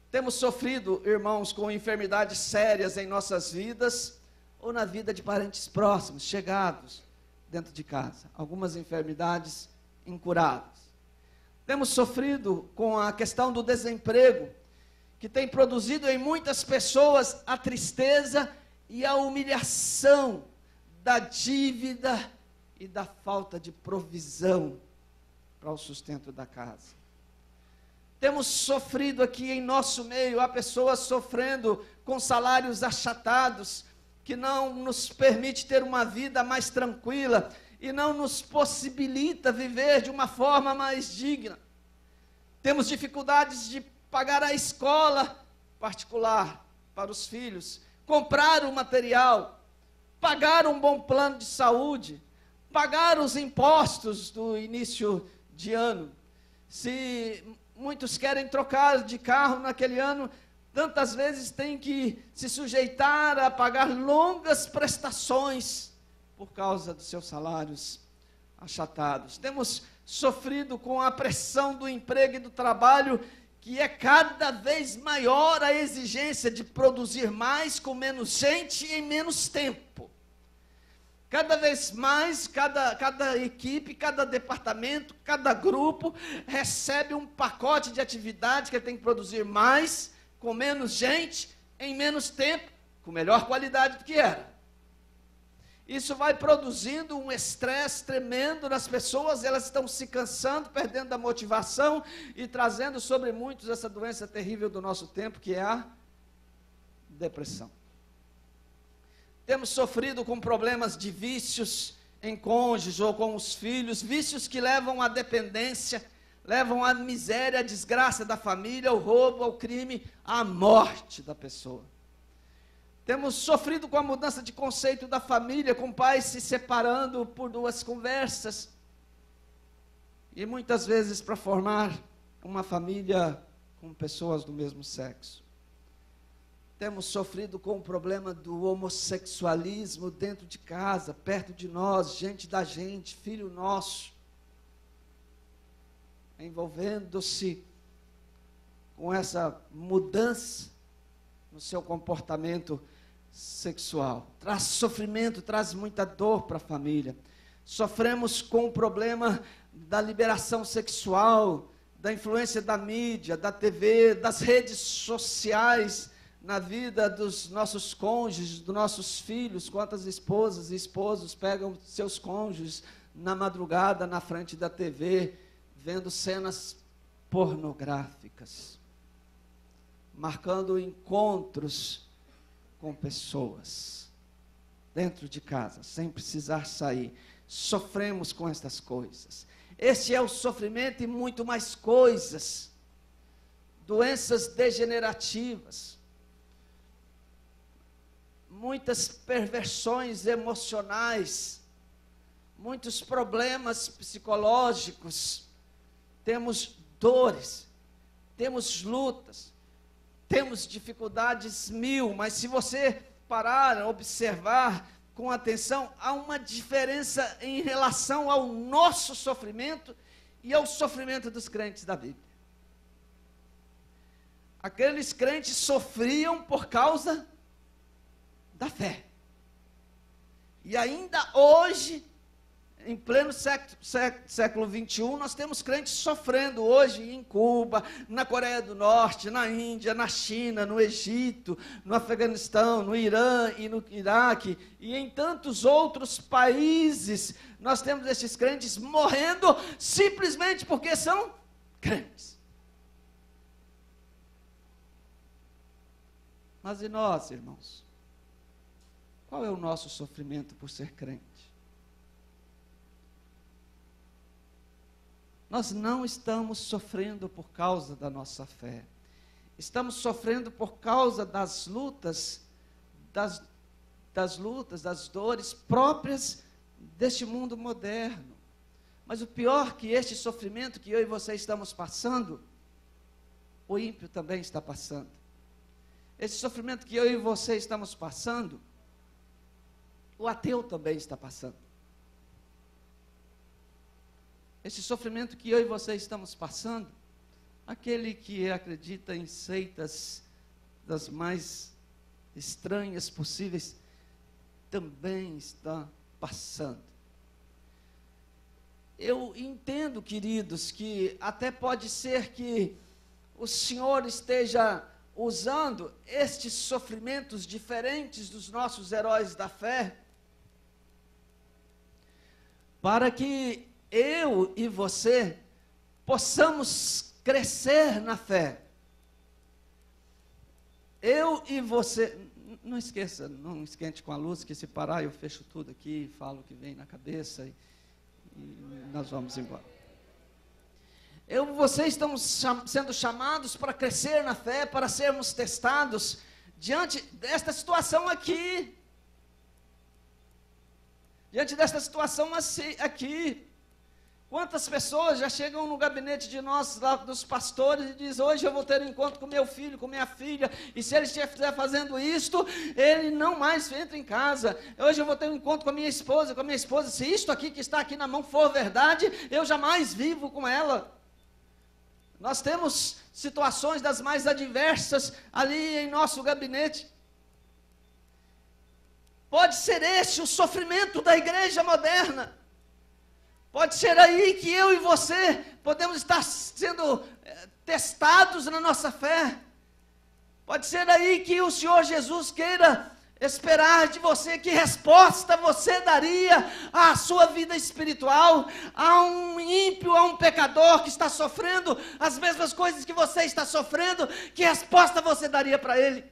[SPEAKER 1] Temos sofrido, irmãos, com enfermidades sérias em nossas vidas, ou na vida de parentes próximos, chegados dentro de casa. Algumas enfermidades incuráveis. Temos sofrido com a questão do desemprego, que tem produzido em muitas pessoas a tristeza e a humilhação da dívida e da falta de provisão para o sustento da casa. Temos sofrido aqui em nosso meio, há pessoas sofrendo com salários achatados, que não nos permite ter uma vida mais tranquila e não nos possibilita viver de uma forma mais digna. Temos dificuldades de pagar a escola particular para os filhos, comprar o material, pagar um bom plano de saúde, pagar os impostos do início de ano. Se muitos querem trocar de carro naquele ano, tantas vezes têm que se sujeitar a pagar longas prestações por causa dos seus salários achatados. Temos sofrido com a pressão do emprego e do trabalho que é cada vez maior a exigência de produzir mais com menos gente e em menos tempo. Cada vez mais, cada equipe, cada departamento, cada grupo recebe um pacote de atividade que ele tem que produzir mais, com menos gente, em menos tempo, com melhor qualidade do que era. Isso vai produzindo um estresse tremendo nas pessoas, elas estão se cansando, perdendo a motivação e trazendo sobre muitos essa doença terrível do nosso tempo, que é a depressão. Temos sofrido com problemas de vícios em cônjuge ou com os filhos, vícios que levam à dependência, levam à miséria, à desgraça da família, ao roubo, ao crime, à morte da pessoa. Temos sofrido com a mudança de conceito da família, com pais se separando por duas conversas. E muitas vezes para formar uma família com pessoas do mesmo sexo. Temos sofrido com o problema do homossexualismo dentro de casa, perto de nós, gente da gente, filho nosso, envolvendo-se com essa mudança no seu comportamento sexual. Traz sofrimento, traz muita dor para a família. Sofremos com o problema da liberação sexual, da influência da mídia, da TV, das redes sociais, na vida dos nossos cônjuges, dos nossos filhos. Quantas esposas e esposos pegam seus cônjuges na madrugada, na frente da TV, vendo cenas pornográficas, marcando encontros com pessoas, dentro de casa, sem precisar sair. Sofremos com estas coisas. Esse é o sofrimento e muito mais coisas. Doenças degenerativas, muitas perversões emocionais, muitos problemas psicológicos, temos dores, temos lutas, temos dificuldades mil, mas se você parar, observar com atenção, há uma diferença em relação ao nosso sofrimento e ao sofrimento dos crentes da Bíblia. Aqueles crentes sofriam por causa da fé. E ainda hoje, em pleno século 21, nós temos crentes sofrendo hoje em Cuba, na Coreia do Norte, na Índia, na China, no Egito, no Afeganistão, no Irã e no Iraque, e em tantos outros países, nós temos esses crentes morrendo simplesmente porque são crentes. Mas e nós, irmãos? Qual é o nosso sofrimento por ser crente? Nós não estamos sofrendo por causa da nossa fé. Estamos sofrendo por causa das lutas, das dores próprias deste mundo moderno. Mas o pior que este sofrimento que eu e você estamos passando, o ímpio também está passando. Esse sofrimento que eu e você estamos passando, o ateu também está passando. Esse sofrimento que eu e você estamos passando, aquele que acredita em seitas das mais estranhas possíveis, também está passando. Eu entendo, queridos, que até pode ser que o Senhor esteja usando estes sofrimentos diferentes dos nossos heróis da fé, para que eu e você possamos crescer na fé. Eu e você, não esqueça, não esquente com a luz, que se parar eu fecho tudo aqui, falo o que vem na cabeça e nós vamos embora. Eu e você estamos sendo chamados para crescer na fé, para sermos testados diante desta situação aqui. Diante desta situação aqui. Quantas pessoas já chegam no gabinete de nós, lá dos pastores, e dizem: hoje eu vou ter um encontro com meu filho, com minha filha, e se ele estiver fazendo isto, ele não mais entra em casa. Hoje eu vou ter um encontro com a minha esposa, se isto aqui que está aqui na mão for verdade, eu jamais vivo com ela. Nós temos situações das mais adversas ali em nosso gabinete. Pode ser esse o sofrimento da igreja moderna. Pode ser aí que eu e você podemos estar sendo testados na nossa fé. Pode ser aí que o Senhor Jesus queira esperar de você que resposta você daria à sua vida espiritual, a um ímpio, a um pecador que está sofrendo as mesmas coisas que você está sofrendo, que resposta você daria para ele?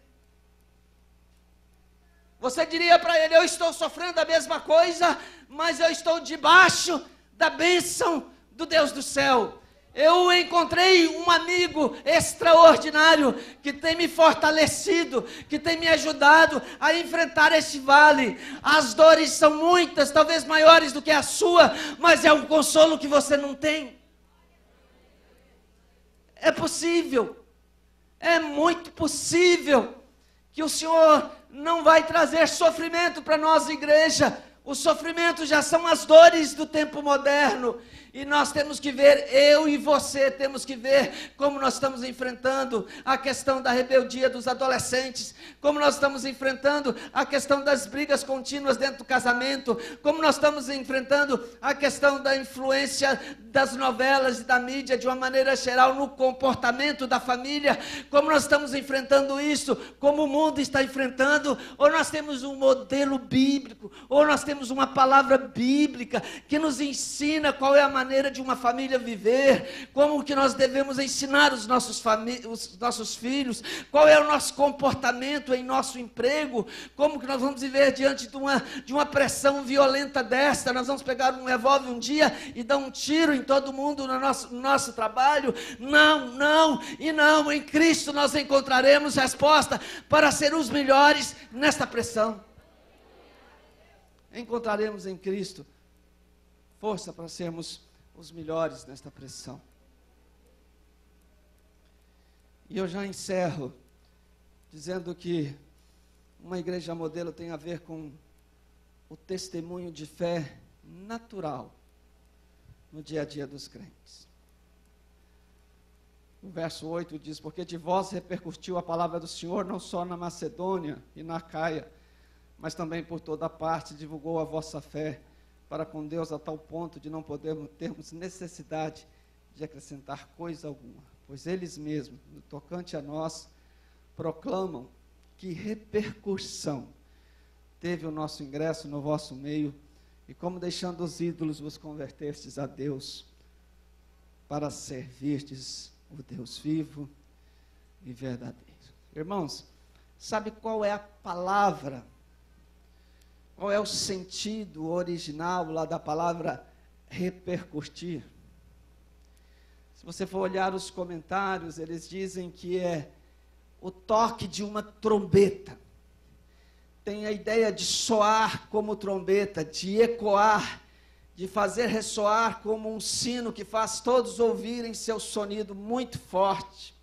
[SPEAKER 1] Você diria para ele: eu estou sofrendo a mesma coisa, mas eu estou debaixo da bênção do Deus do céu. Eu encontrei um amigo extraordinário que tem me fortalecido, que tem me ajudado a enfrentar este vale. As dores são muitas, talvez maiores do que a sua, mas é um consolo que você não tem. É possível, é muito possível que o Senhor não vai trazer sofrimento para nós, igreja. Os sofrimentos já são as dores do tempo moderno. E nós temos que ver, eu e você temos que ver como nós estamos enfrentando a questão da rebeldia dos adolescentes, como nós estamos enfrentando a questão das brigas contínuas dentro do casamento, como nós estamos enfrentando a questão da influência das novelas e da mídia de uma maneira geral no comportamento da família, como nós estamos enfrentando isso, como o mundo está enfrentando, ou nós temos um modelo bíblico, ou nós temos uma palavra bíblica que nos ensina qual é a maneira de uma família viver, como que nós devemos ensinar os nossos filhos, qual é o nosso comportamento em nosso emprego, como que nós vamos viver diante de uma pressão violenta desta. Nós vamos pegar um revólver um dia e dar um tiro em todo mundo no nosso trabalho? Não, em Cristo nós encontraremos resposta para ser os melhores nesta pressão. Encontraremos em Cristo força para sermos os melhores nesta pressão. E eu já encerro dizendo que uma igreja modelo tem a ver com o testemunho de fé natural no dia a dia dos crentes. O verso 8 diz: porque de vós repercutiu a palavra do Senhor, não só na Macedônia e na Acaia, mas também por toda parte divulgou a vossa fé para com Deus a tal ponto de não termos necessidade de acrescentar coisa alguma. Pois eles mesmos, no tocante a nós, proclamam que repercussão teve o nosso ingresso no vosso meio, e como deixando os ídolos vos convertestes a Deus, para servirdes o Deus vivo e verdadeiro. Irmãos, sabe qual é a palavra? Qual é o sentido original lá da palavra repercutir? Se você for olhar os comentários, eles dizem que é o toque de uma trombeta. Tem a ideia de soar como trombeta, de ecoar, de fazer ressoar como um sino que faz todos ouvirem seu sonido muito forte.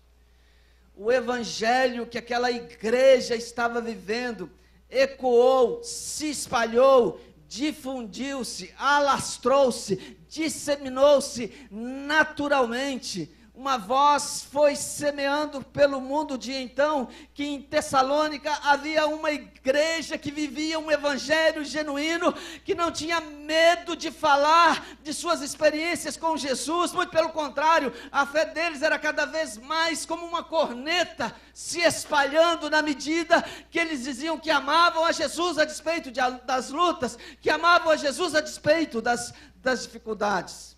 [SPEAKER 1] O evangelho que aquela igreja estava vivendo ecoou, se espalhou, difundiu-se, alastrou-se, disseminou-se naturalmente. Uma voz foi semeando pelo mundo de então, que em Tessalônica havia uma igreja que vivia um evangelho genuíno, que não tinha medo de falar de suas experiências com Jesus, muito pelo contrário, a fé deles era cada vez mais como uma corneta, se espalhando na medida que eles diziam que amavam a Jesus a despeito das lutas, que amavam a Jesus a despeito das dificuldades.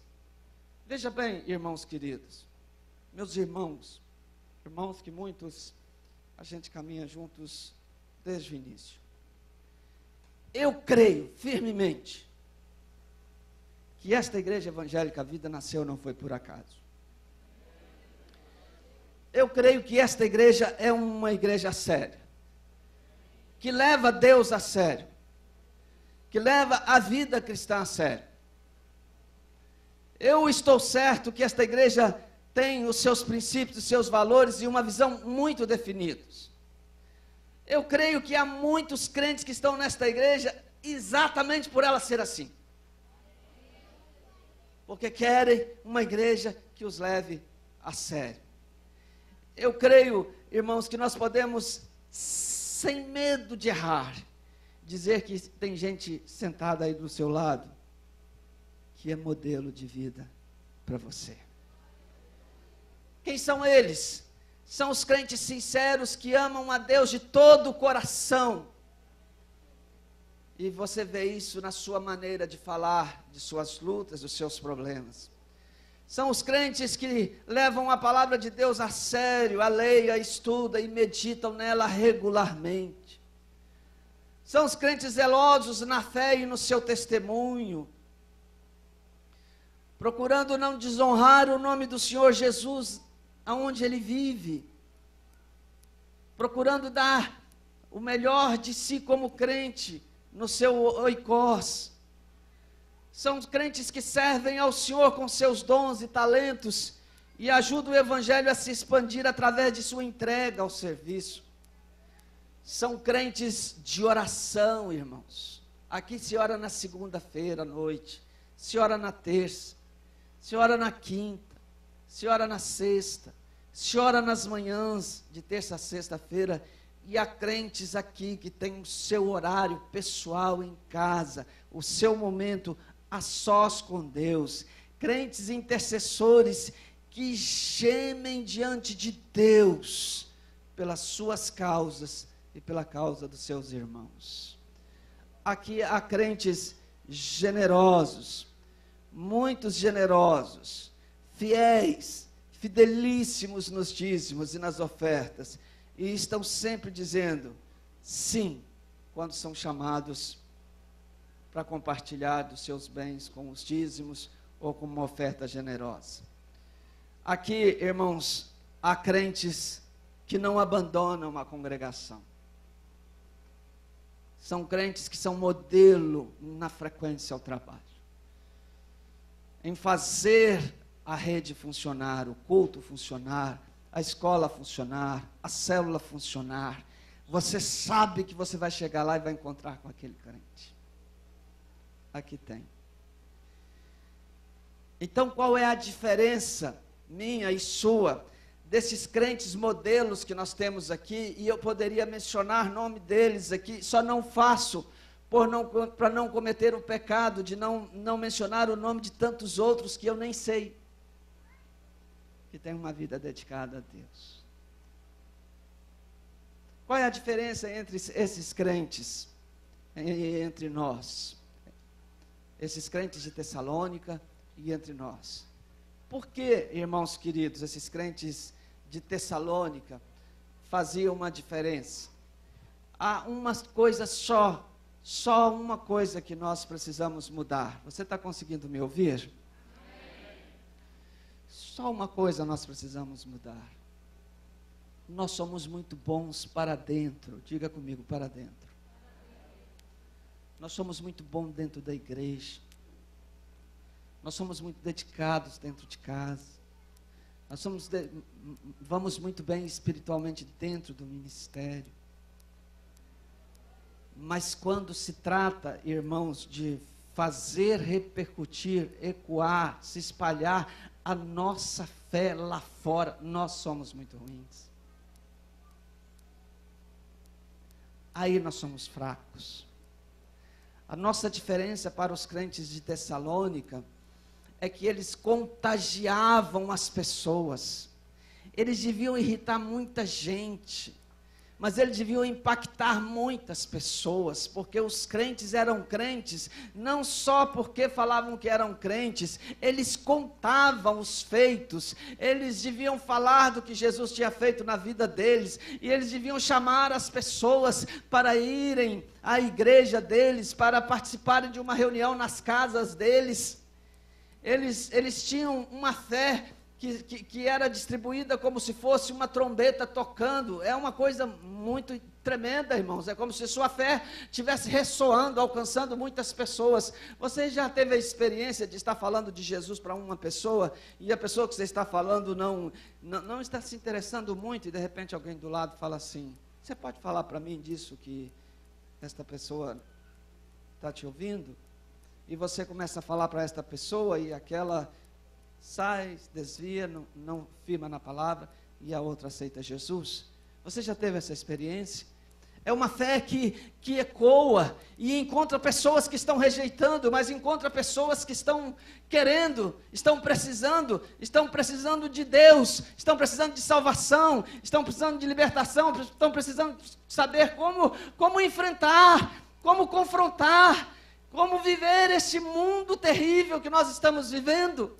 [SPEAKER 1] Veja bem, irmãos queridos, meus irmãos que muitos a gente caminha juntos desde o início. Eu creio firmemente que esta igreja evangélica Vida nasceu não foi por acaso. Eu creio que esta igreja é uma igreja séria, que leva Deus a sério, que leva a vida cristã a sério. Eu estou certo que esta igreja tem os seus princípios, os seus valores e uma visão muito definidos. Eu creio que há muitos crentes que estão nesta igreja exatamente por ela ser assim. Porque querem uma igreja que os leve a sério. Eu creio, irmãos, que nós podemos, sem medo de errar, dizer que tem gente sentada aí do seu lado, que é modelo de vida para você. Quem são eles? São os crentes sinceros que amam a Deus de todo o coração. E você vê isso na sua maneira de falar, de suas lutas, dos seus problemas. São os crentes que levam a palavra de Deus a sério, a leia, estuda e meditam nela regularmente. São os crentes zelosos na fé e no seu testemunho, procurando não desonrar o nome do Senhor Jesus aonde Ele vive, procurando dar o melhor de si como crente no seu oikos. São os crentes que servem ao Senhor com seus dons e talentos e ajudam o Evangelho a se expandir através de sua entrega ao serviço. São crentes de oração, irmãos. Aqui se ora na segunda-feira à noite, se ora na terça, se ora na quinta, se ora na sexta, se ora nas manhãs de terça a sexta-feira. E há crentes aqui que têm o seu horário pessoal em casa, o seu momento a sós com Deus. Crentes intercessores que gemem diante de Deus pelas suas causas e pela causa dos seus irmãos. Aqui há crentes generosos, muitos generosos, fiéis, fidelíssimos nos dízimos e nas ofertas, e estão sempre dizendo sim, quando são chamados para compartilhar dos seus bens com os dízimos ou com uma oferta generosa. Aqui, irmãos, há crentes que não abandonam a congregação. São crentes que são modelo na frequência ao trabalho, em fazer a rede funcionar, o culto funcionar, a escola funcionar, a célula funcionar. Você sabe que você vai chegar lá e vai encontrar com aquele crente. Aqui tem. Então, qual é a diferença minha e sua desses crentes modelos que nós temos aqui? E eu poderia mencionar o nome deles aqui, só não faço para não cometer o pecado de não mencionar o nome de tantos outros que eu nem sei, que tem uma vida dedicada a Deus. Qual é a diferença entre esses crentes e entre nós? Esses crentes de Tessalônica e entre nós. Por que, irmãos queridos, esses crentes de Tessalônica faziam uma diferença? Há uma coisa só uma coisa que nós precisamos mudar. Você está conseguindo me ouvir? Só uma coisa nós precisamos mudar. Nós somos muito bons para dentro. Diga comigo, para dentro. Nós somos muito bons dentro da igreja. Nós somos muito dedicados dentro de casa. Nós vamos muito bem espiritualmente dentro do ministério. Mas quando se trata, irmãos, de fazer repercutir, ecoar, se espalhar a nossa fé lá fora, nós somos muito ruins. Aí nós somos fracos. A nossa diferença para os crentes de Tessalônica é que eles contagiavam as pessoas. Eles deviam irritar muita gente, mas eles deviam impactar muitas pessoas, porque os crentes eram crentes, não só porque falavam que eram crentes, eles contavam os feitos, eles deviam falar do que Jesus tinha feito na vida deles, e eles deviam chamar as pessoas para irem à igreja deles, para participarem de uma reunião nas casas deles. Eles tinham uma fé que era distribuída como se fosse uma trombeta tocando. É uma coisa muito tremenda, irmãos. É como se sua fé estivesse ressoando, alcançando muitas pessoas. Você já teve a experiência de estar falando de Jesus para uma pessoa, e a pessoa que você está falando não está se interessando muito, e de repente alguém do lado fala assim: você pode falar para mim disso que esta pessoa está te ouvindo? E você começa a falar para esta pessoa, e aquela sai, desvia, não firma na palavra, e a outra aceita Jesus. Você já teve essa experiência? É uma fé que ecoa e encontra pessoas que estão rejeitando, mas encontra pessoas que estão querendo, estão precisando de Deus, estão precisando de salvação, estão precisando de libertação, estão precisando saber como enfrentar, como confrontar, como viver este mundo terrível que nós estamos vivendo.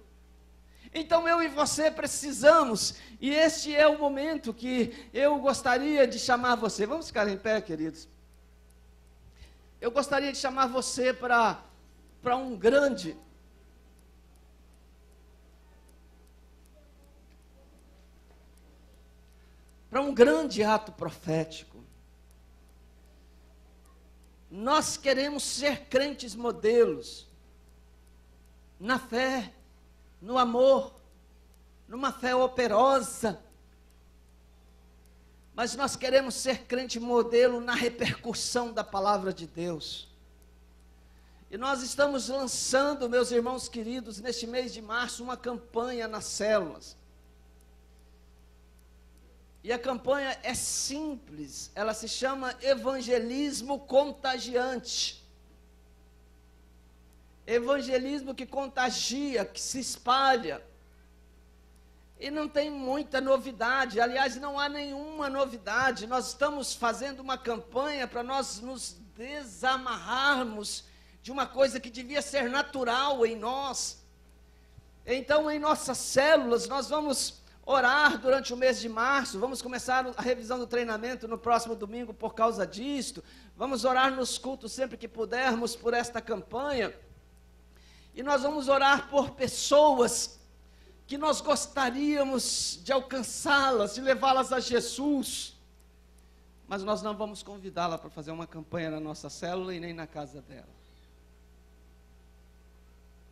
[SPEAKER 1] Então eu e você precisamos, e este é o momento que eu gostaria de chamar você. Vamos ficar em pé, queridos? Eu gostaria de chamar você para um grande ato profético. Nós queremos ser crentes modelos, na fé, no amor, numa fé operosa, mas nós queremos ser crente modelo na repercussão da palavra de Deus. E nós estamos lançando, meus irmãos queridos, neste mês de março, uma campanha nas células. E a campanha é simples, ela se chama Evangelismo Contagiante. Evangelismo que contagia, que se espalha. E não tem muita novidade, aliás, não há nenhuma novidade. Nós estamos fazendo uma campanha para nós nos desamarrarmos de uma coisa que devia ser natural em nós. Então, em nossas células, nós vamos orar durante o mês de março, vamos começar a revisão do treinamento no próximo domingo por causa disto. Vamos orar nos cultos sempre que pudermos por esta campanha. E nós vamos orar por pessoas que nós gostaríamos de alcançá-las, de levá-las a Jesus. Mas nós não vamos convidá-la para fazer uma campanha na nossa célula e nem na casa dela.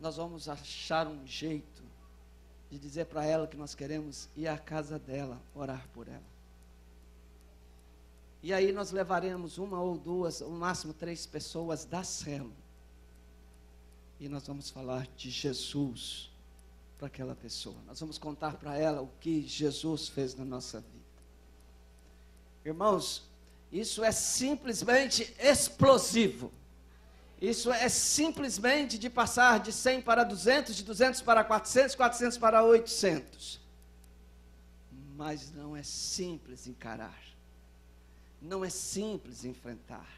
[SPEAKER 1] Nós vamos achar um jeito de dizer para ela que nós queremos ir à casa dela, orar por ela. E aí nós levaremos uma ou duas, no máximo 3 pessoas da célula. E nós vamos falar de Jesus para aquela pessoa. Nós vamos contar para ela o que Jesus fez na nossa vida. Irmãos, isso é simplesmente explosivo. Isso é simplesmente de passar de 100 para 200, de 200 para 400, 400 para 800. Mas não é simples encarar. Não é simples enfrentar.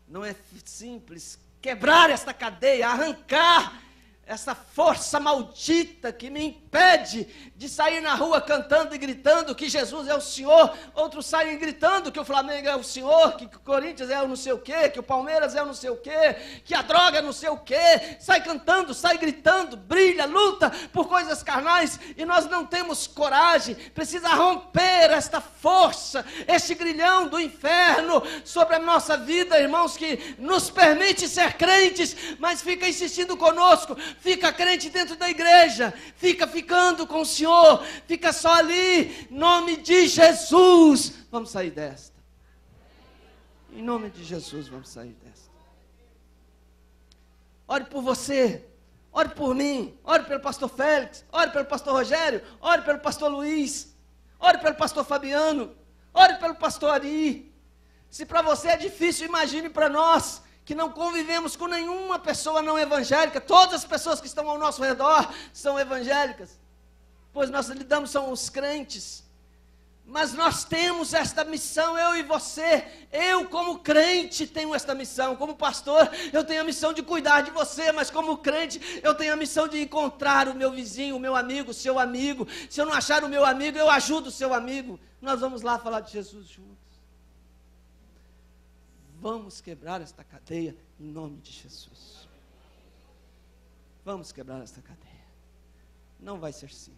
[SPEAKER 1] Não é simples quebrar esta cadeia, arrancar essa força maldita que me impede de sair na rua cantando e gritando que Jesus é o Senhor. Outros saem gritando que o Flamengo é o Senhor, que o Corinthians é o não sei o quê, que o Palmeiras é o não sei o quê, que a droga é não sei o quê. Sai cantando, sai gritando, brilha, luta por coisas carnais, e nós não temos coragem. Precisa romper esta força, este grilhão do inferno sobre a nossa vida, irmãos, que nos permite ser crentes, mas fica insistindo conosco. Fica crente dentro da igreja, fica ficando com o Senhor, fica só ali, em nome de Jesus. Vamos sair desta. Em nome de Jesus, vamos sair desta. Ore por você, ore por mim, ore pelo pastor Félix, ore pelo pastor Rogério, ore pelo pastor Luiz, ore pelo pastor Fabiano, ore pelo pastor Ari. Se para você é difícil, imagine para nós, que não convivemos com nenhuma pessoa não evangélica. Todas as pessoas que estão ao nosso redor são evangélicas, pois nós lidamos com os crentes. Mas nós temos esta missão, eu e você. Eu, como crente, tenho esta missão. Como pastor, eu tenho a missão de cuidar de você, mas como crente, eu tenho a missão de encontrar o meu vizinho, o meu amigo, o seu amigo. Se eu não achar o meu amigo, eu ajudo o seu amigo. Nós vamos lá falar de Jesus juntos. Vamos quebrar esta cadeia em nome de Jesus. Vamos quebrar esta cadeia. Não vai ser simples.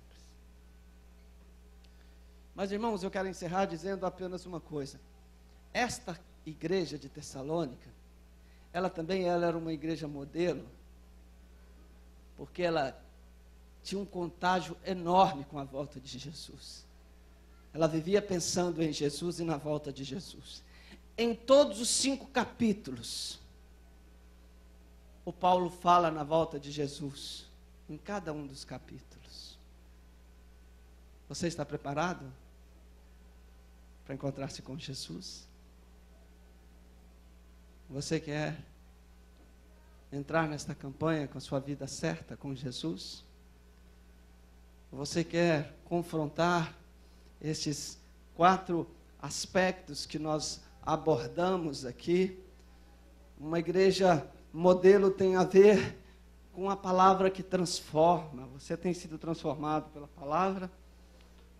[SPEAKER 1] Mas, irmãos, eu quero encerrar dizendo apenas uma coisa. Esta igreja de Tessalônica, ela era uma igreja modelo, porque ela tinha um contágio enorme com a volta de Jesus. Ela vivia pensando em Jesus e na volta de Jesus. Em todos os 5 capítulos, o Paulo fala na volta de Jesus. em cada um dos capítulos. Você está preparado para encontrar-se com Jesus? Você quer entrar nesta campanha com a sua vida certa com Jesus? Você quer confrontar esses 4 aspectos que nós abordamos aqui? Uma igreja modelo tem a ver com a palavra que transforma. Você tem sido transformado pela palavra?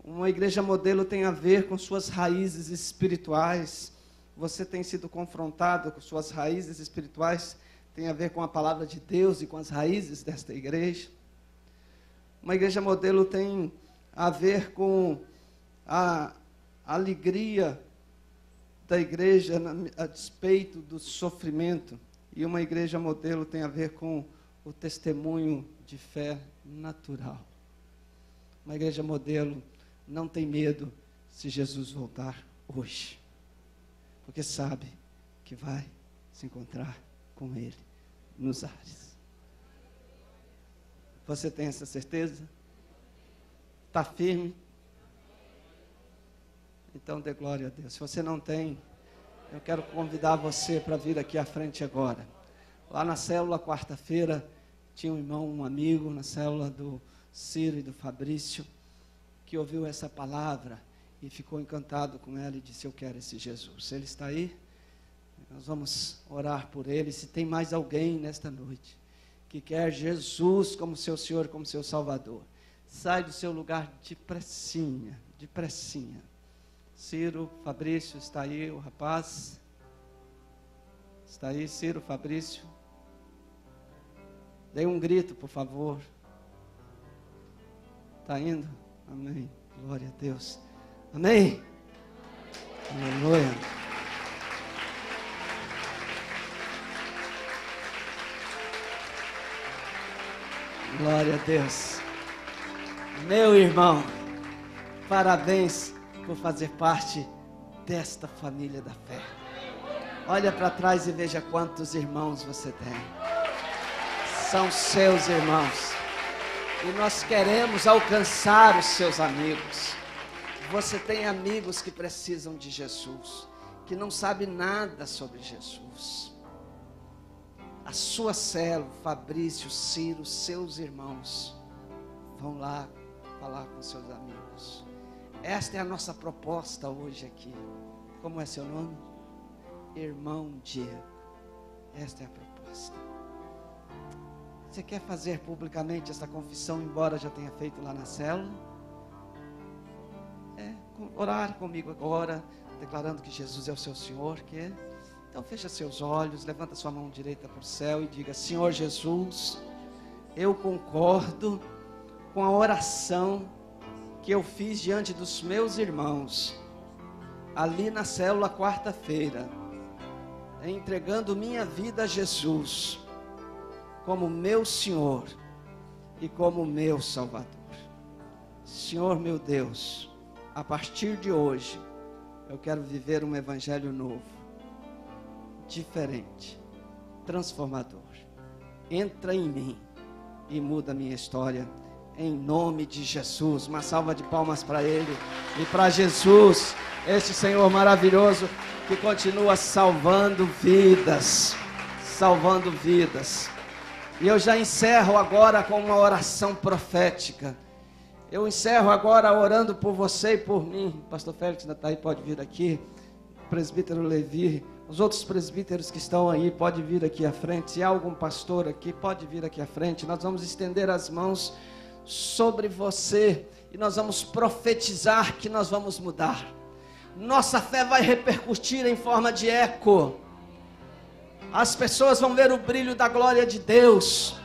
[SPEAKER 1] Uma igreja modelo tem a ver com suas raízes espirituais. Você tem sido confrontado com suas raízes espirituais? Tem a ver com a palavra de Deus e com as raízes desta igreja? Uma igreja modelo tem a ver com a alegria da igreja a despeito do sofrimento. E uma igreja modelo tem a ver com o testemunho de fé natural. Uma igreja modelo não tem medo se Jesus voltar hoje, porque sabe que vai se encontrar com Ele nos ares. Você tem essa certeza? Está firme? Então dê glória a Deus. Se você não tem, eu quero convidar você para vir aqui à frente agora. Lá na célula, quarta-feira, tinha um irmão, um amigo, na célula do Ciro e do Fabrício, que ouviu essa palavra e ficou encantado com ela e disse: eu quero esse Jesus. Ele está aí? Nós vamos orar por ele. Se tem mais alguém nesta noite que quer Jesus como seu Senhor, como seu Salvador, sai do seu lugar depressinha, depressinha. Ciro, Fabrício, está aí o rapaz? Está aí, Ciro, Fabrício? Dê um grito, por favor. Está indo? Amém. Glória a Deus. Amém. Aleluia. Glória a Deus. Meu irmão, parabéns por fazer parte desta família da fé. Olha para trás e veja quantos irmãos você tem. São seus irmãos. E nós queremos alcançar os seus amigos. Você tem amigos que precisam de Jesus, que não sabem nada sobre Jesus. A sua célula, Fabrício, Ciro, seus irmãos, vão lá falar com seus amigos. Esta é a nossa proposta hoje aqui. Como é seu nome? Irmão Diego. Esta é a proposta. Você quer fazer publicamente essa confissão, embora já tenha feito lá na célula? Orar comigo agora, declarando que Jesus é o seu Senhor, Então fecha seus olhos, levanta sua mão direita para o céu e diga: Senhor Jesus, eu concordo com a oração que eu fiz diante dos meus irmãos, ali na célula quarta-feira, entregando minha vida a Jesus, como meu Senhor e como meu Salvador. Senhor meu Deus, a partir de hoje, eu quero viver um evangelho novo, diferente, transformador. Entra em mim e muda a minha história, em nome de Jesus. Uma salva de palmas para Ele e para Jesus, este Senhor maravilhoso que continua salvando vidas, salvando vidas. E eu já encerro agora com uma oração profética. Eu encerro agora orando por você e por mim. Pastor Félix ainda está aí, pode vir aqui. Presbítero Levi, os outros presbíteros que estão aí, pode vir aqui à frente. Se há algum pastor aqui, pode vir aqui à frente. Nós vamos estender as mãos sobre você e nós vamos profetizar que nós vamos mudar. Nossa fé vai repercutir em forma de eco. As pessoas vão ver o brilho da glória de Deus.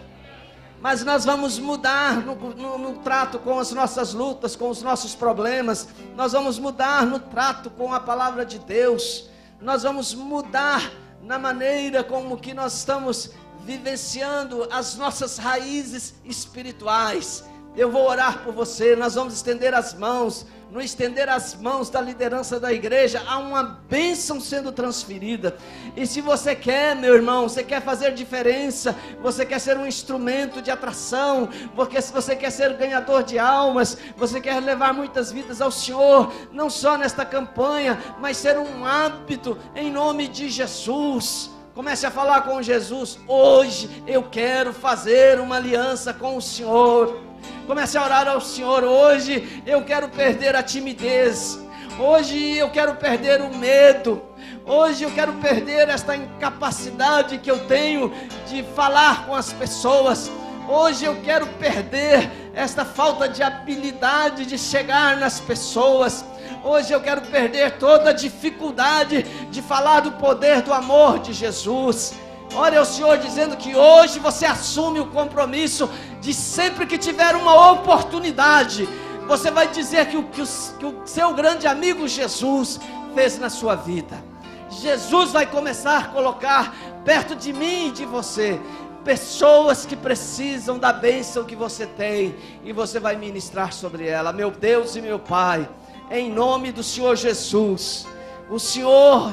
[SPEAKER 1] Mas nós vamos mudar no trato com as nossas lutas, com os nossos problemas. Nós vamos mudar no trato com a palavra de Deus. Nós vamos mudar na maneira como que nós estamos vivenciando as nossas raízes espirituais. Eu vou orar por você, nós vamos estender as mãos no estender as mãos da liderança da igreja, há uma bênção sendo transferida. E se você quer, meu irmão, você quer fazer diferença, você quer ser um instrumento de atração, porque se você quer ser ganhador de almas, você quer levar muitas vidas ao Senhor, não só nesta campanha, mas ser um hábito em nome de Jesus. Comece a falar com Jesus: hoje eu quero fazer uma aliança com o Senhor. Comece a orar ao Senhor: hoje eu quero perder a timidez, hoje eu quero perder o medo, hoje eu quero perder esta incapacidade que eu tenho de falar com as pessoas, hoje eu quero perder esta falta de habilidade de chegar nas pessoas, hoje eu quero perder toda a dificuldade de falar do poder do amor de Jesus. Ore ao Senhor dizendo que hoje você assume o compromisso de sempre que tiver uma oportunidade, você vai dizer que o seu grande amigo Jesus fez na sua vida. Jesus vai começar a colocar perto de mim e de você pessoas que precisam da bênção que você tem, e você vai ministrar sobre ela. Meu Deus e meu Pai, em nome do Senhor Jesus, o Senhor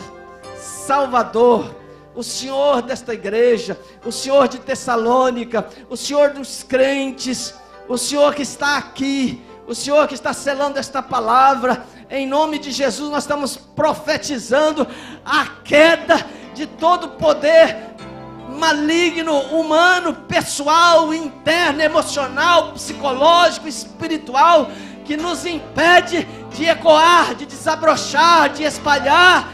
[SPEAKER 1] Salvador, o Senhor desta igreja, o Senhor de Tessalônica, o Senhor dos crentes, o Senhor que está aqui, o Senhor que está selando esta palavra, em nome de Jesus nós estamos profetizando a queda de todo poder maligno, humano, pessoal, interno, emocional, psicológico, espiritual, que nos impede de ecoar, de desabrochar, de espalhar,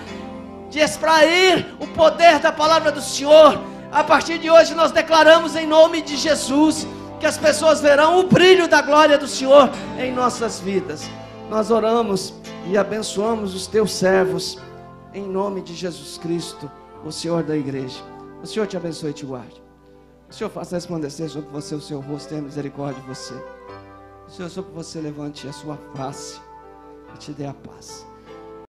[SPEAKER 1] de extrair o poder da palavra do Senhor. A partir de hoje nós declaramos em nome de Jesus que as pessoas verão o brilho da glória do Senhor em nossas vidas. Nós oramos e abençoamos os teus servos em nome de Jesus Cristo, o Senhor da igreja. O Senhor te abençoe e te guarde. O Senhor faça resplandecer sobre você o seu rosto, tenha misericórdia de você. O Senhor sobre você levante a sua face e te dê a paz.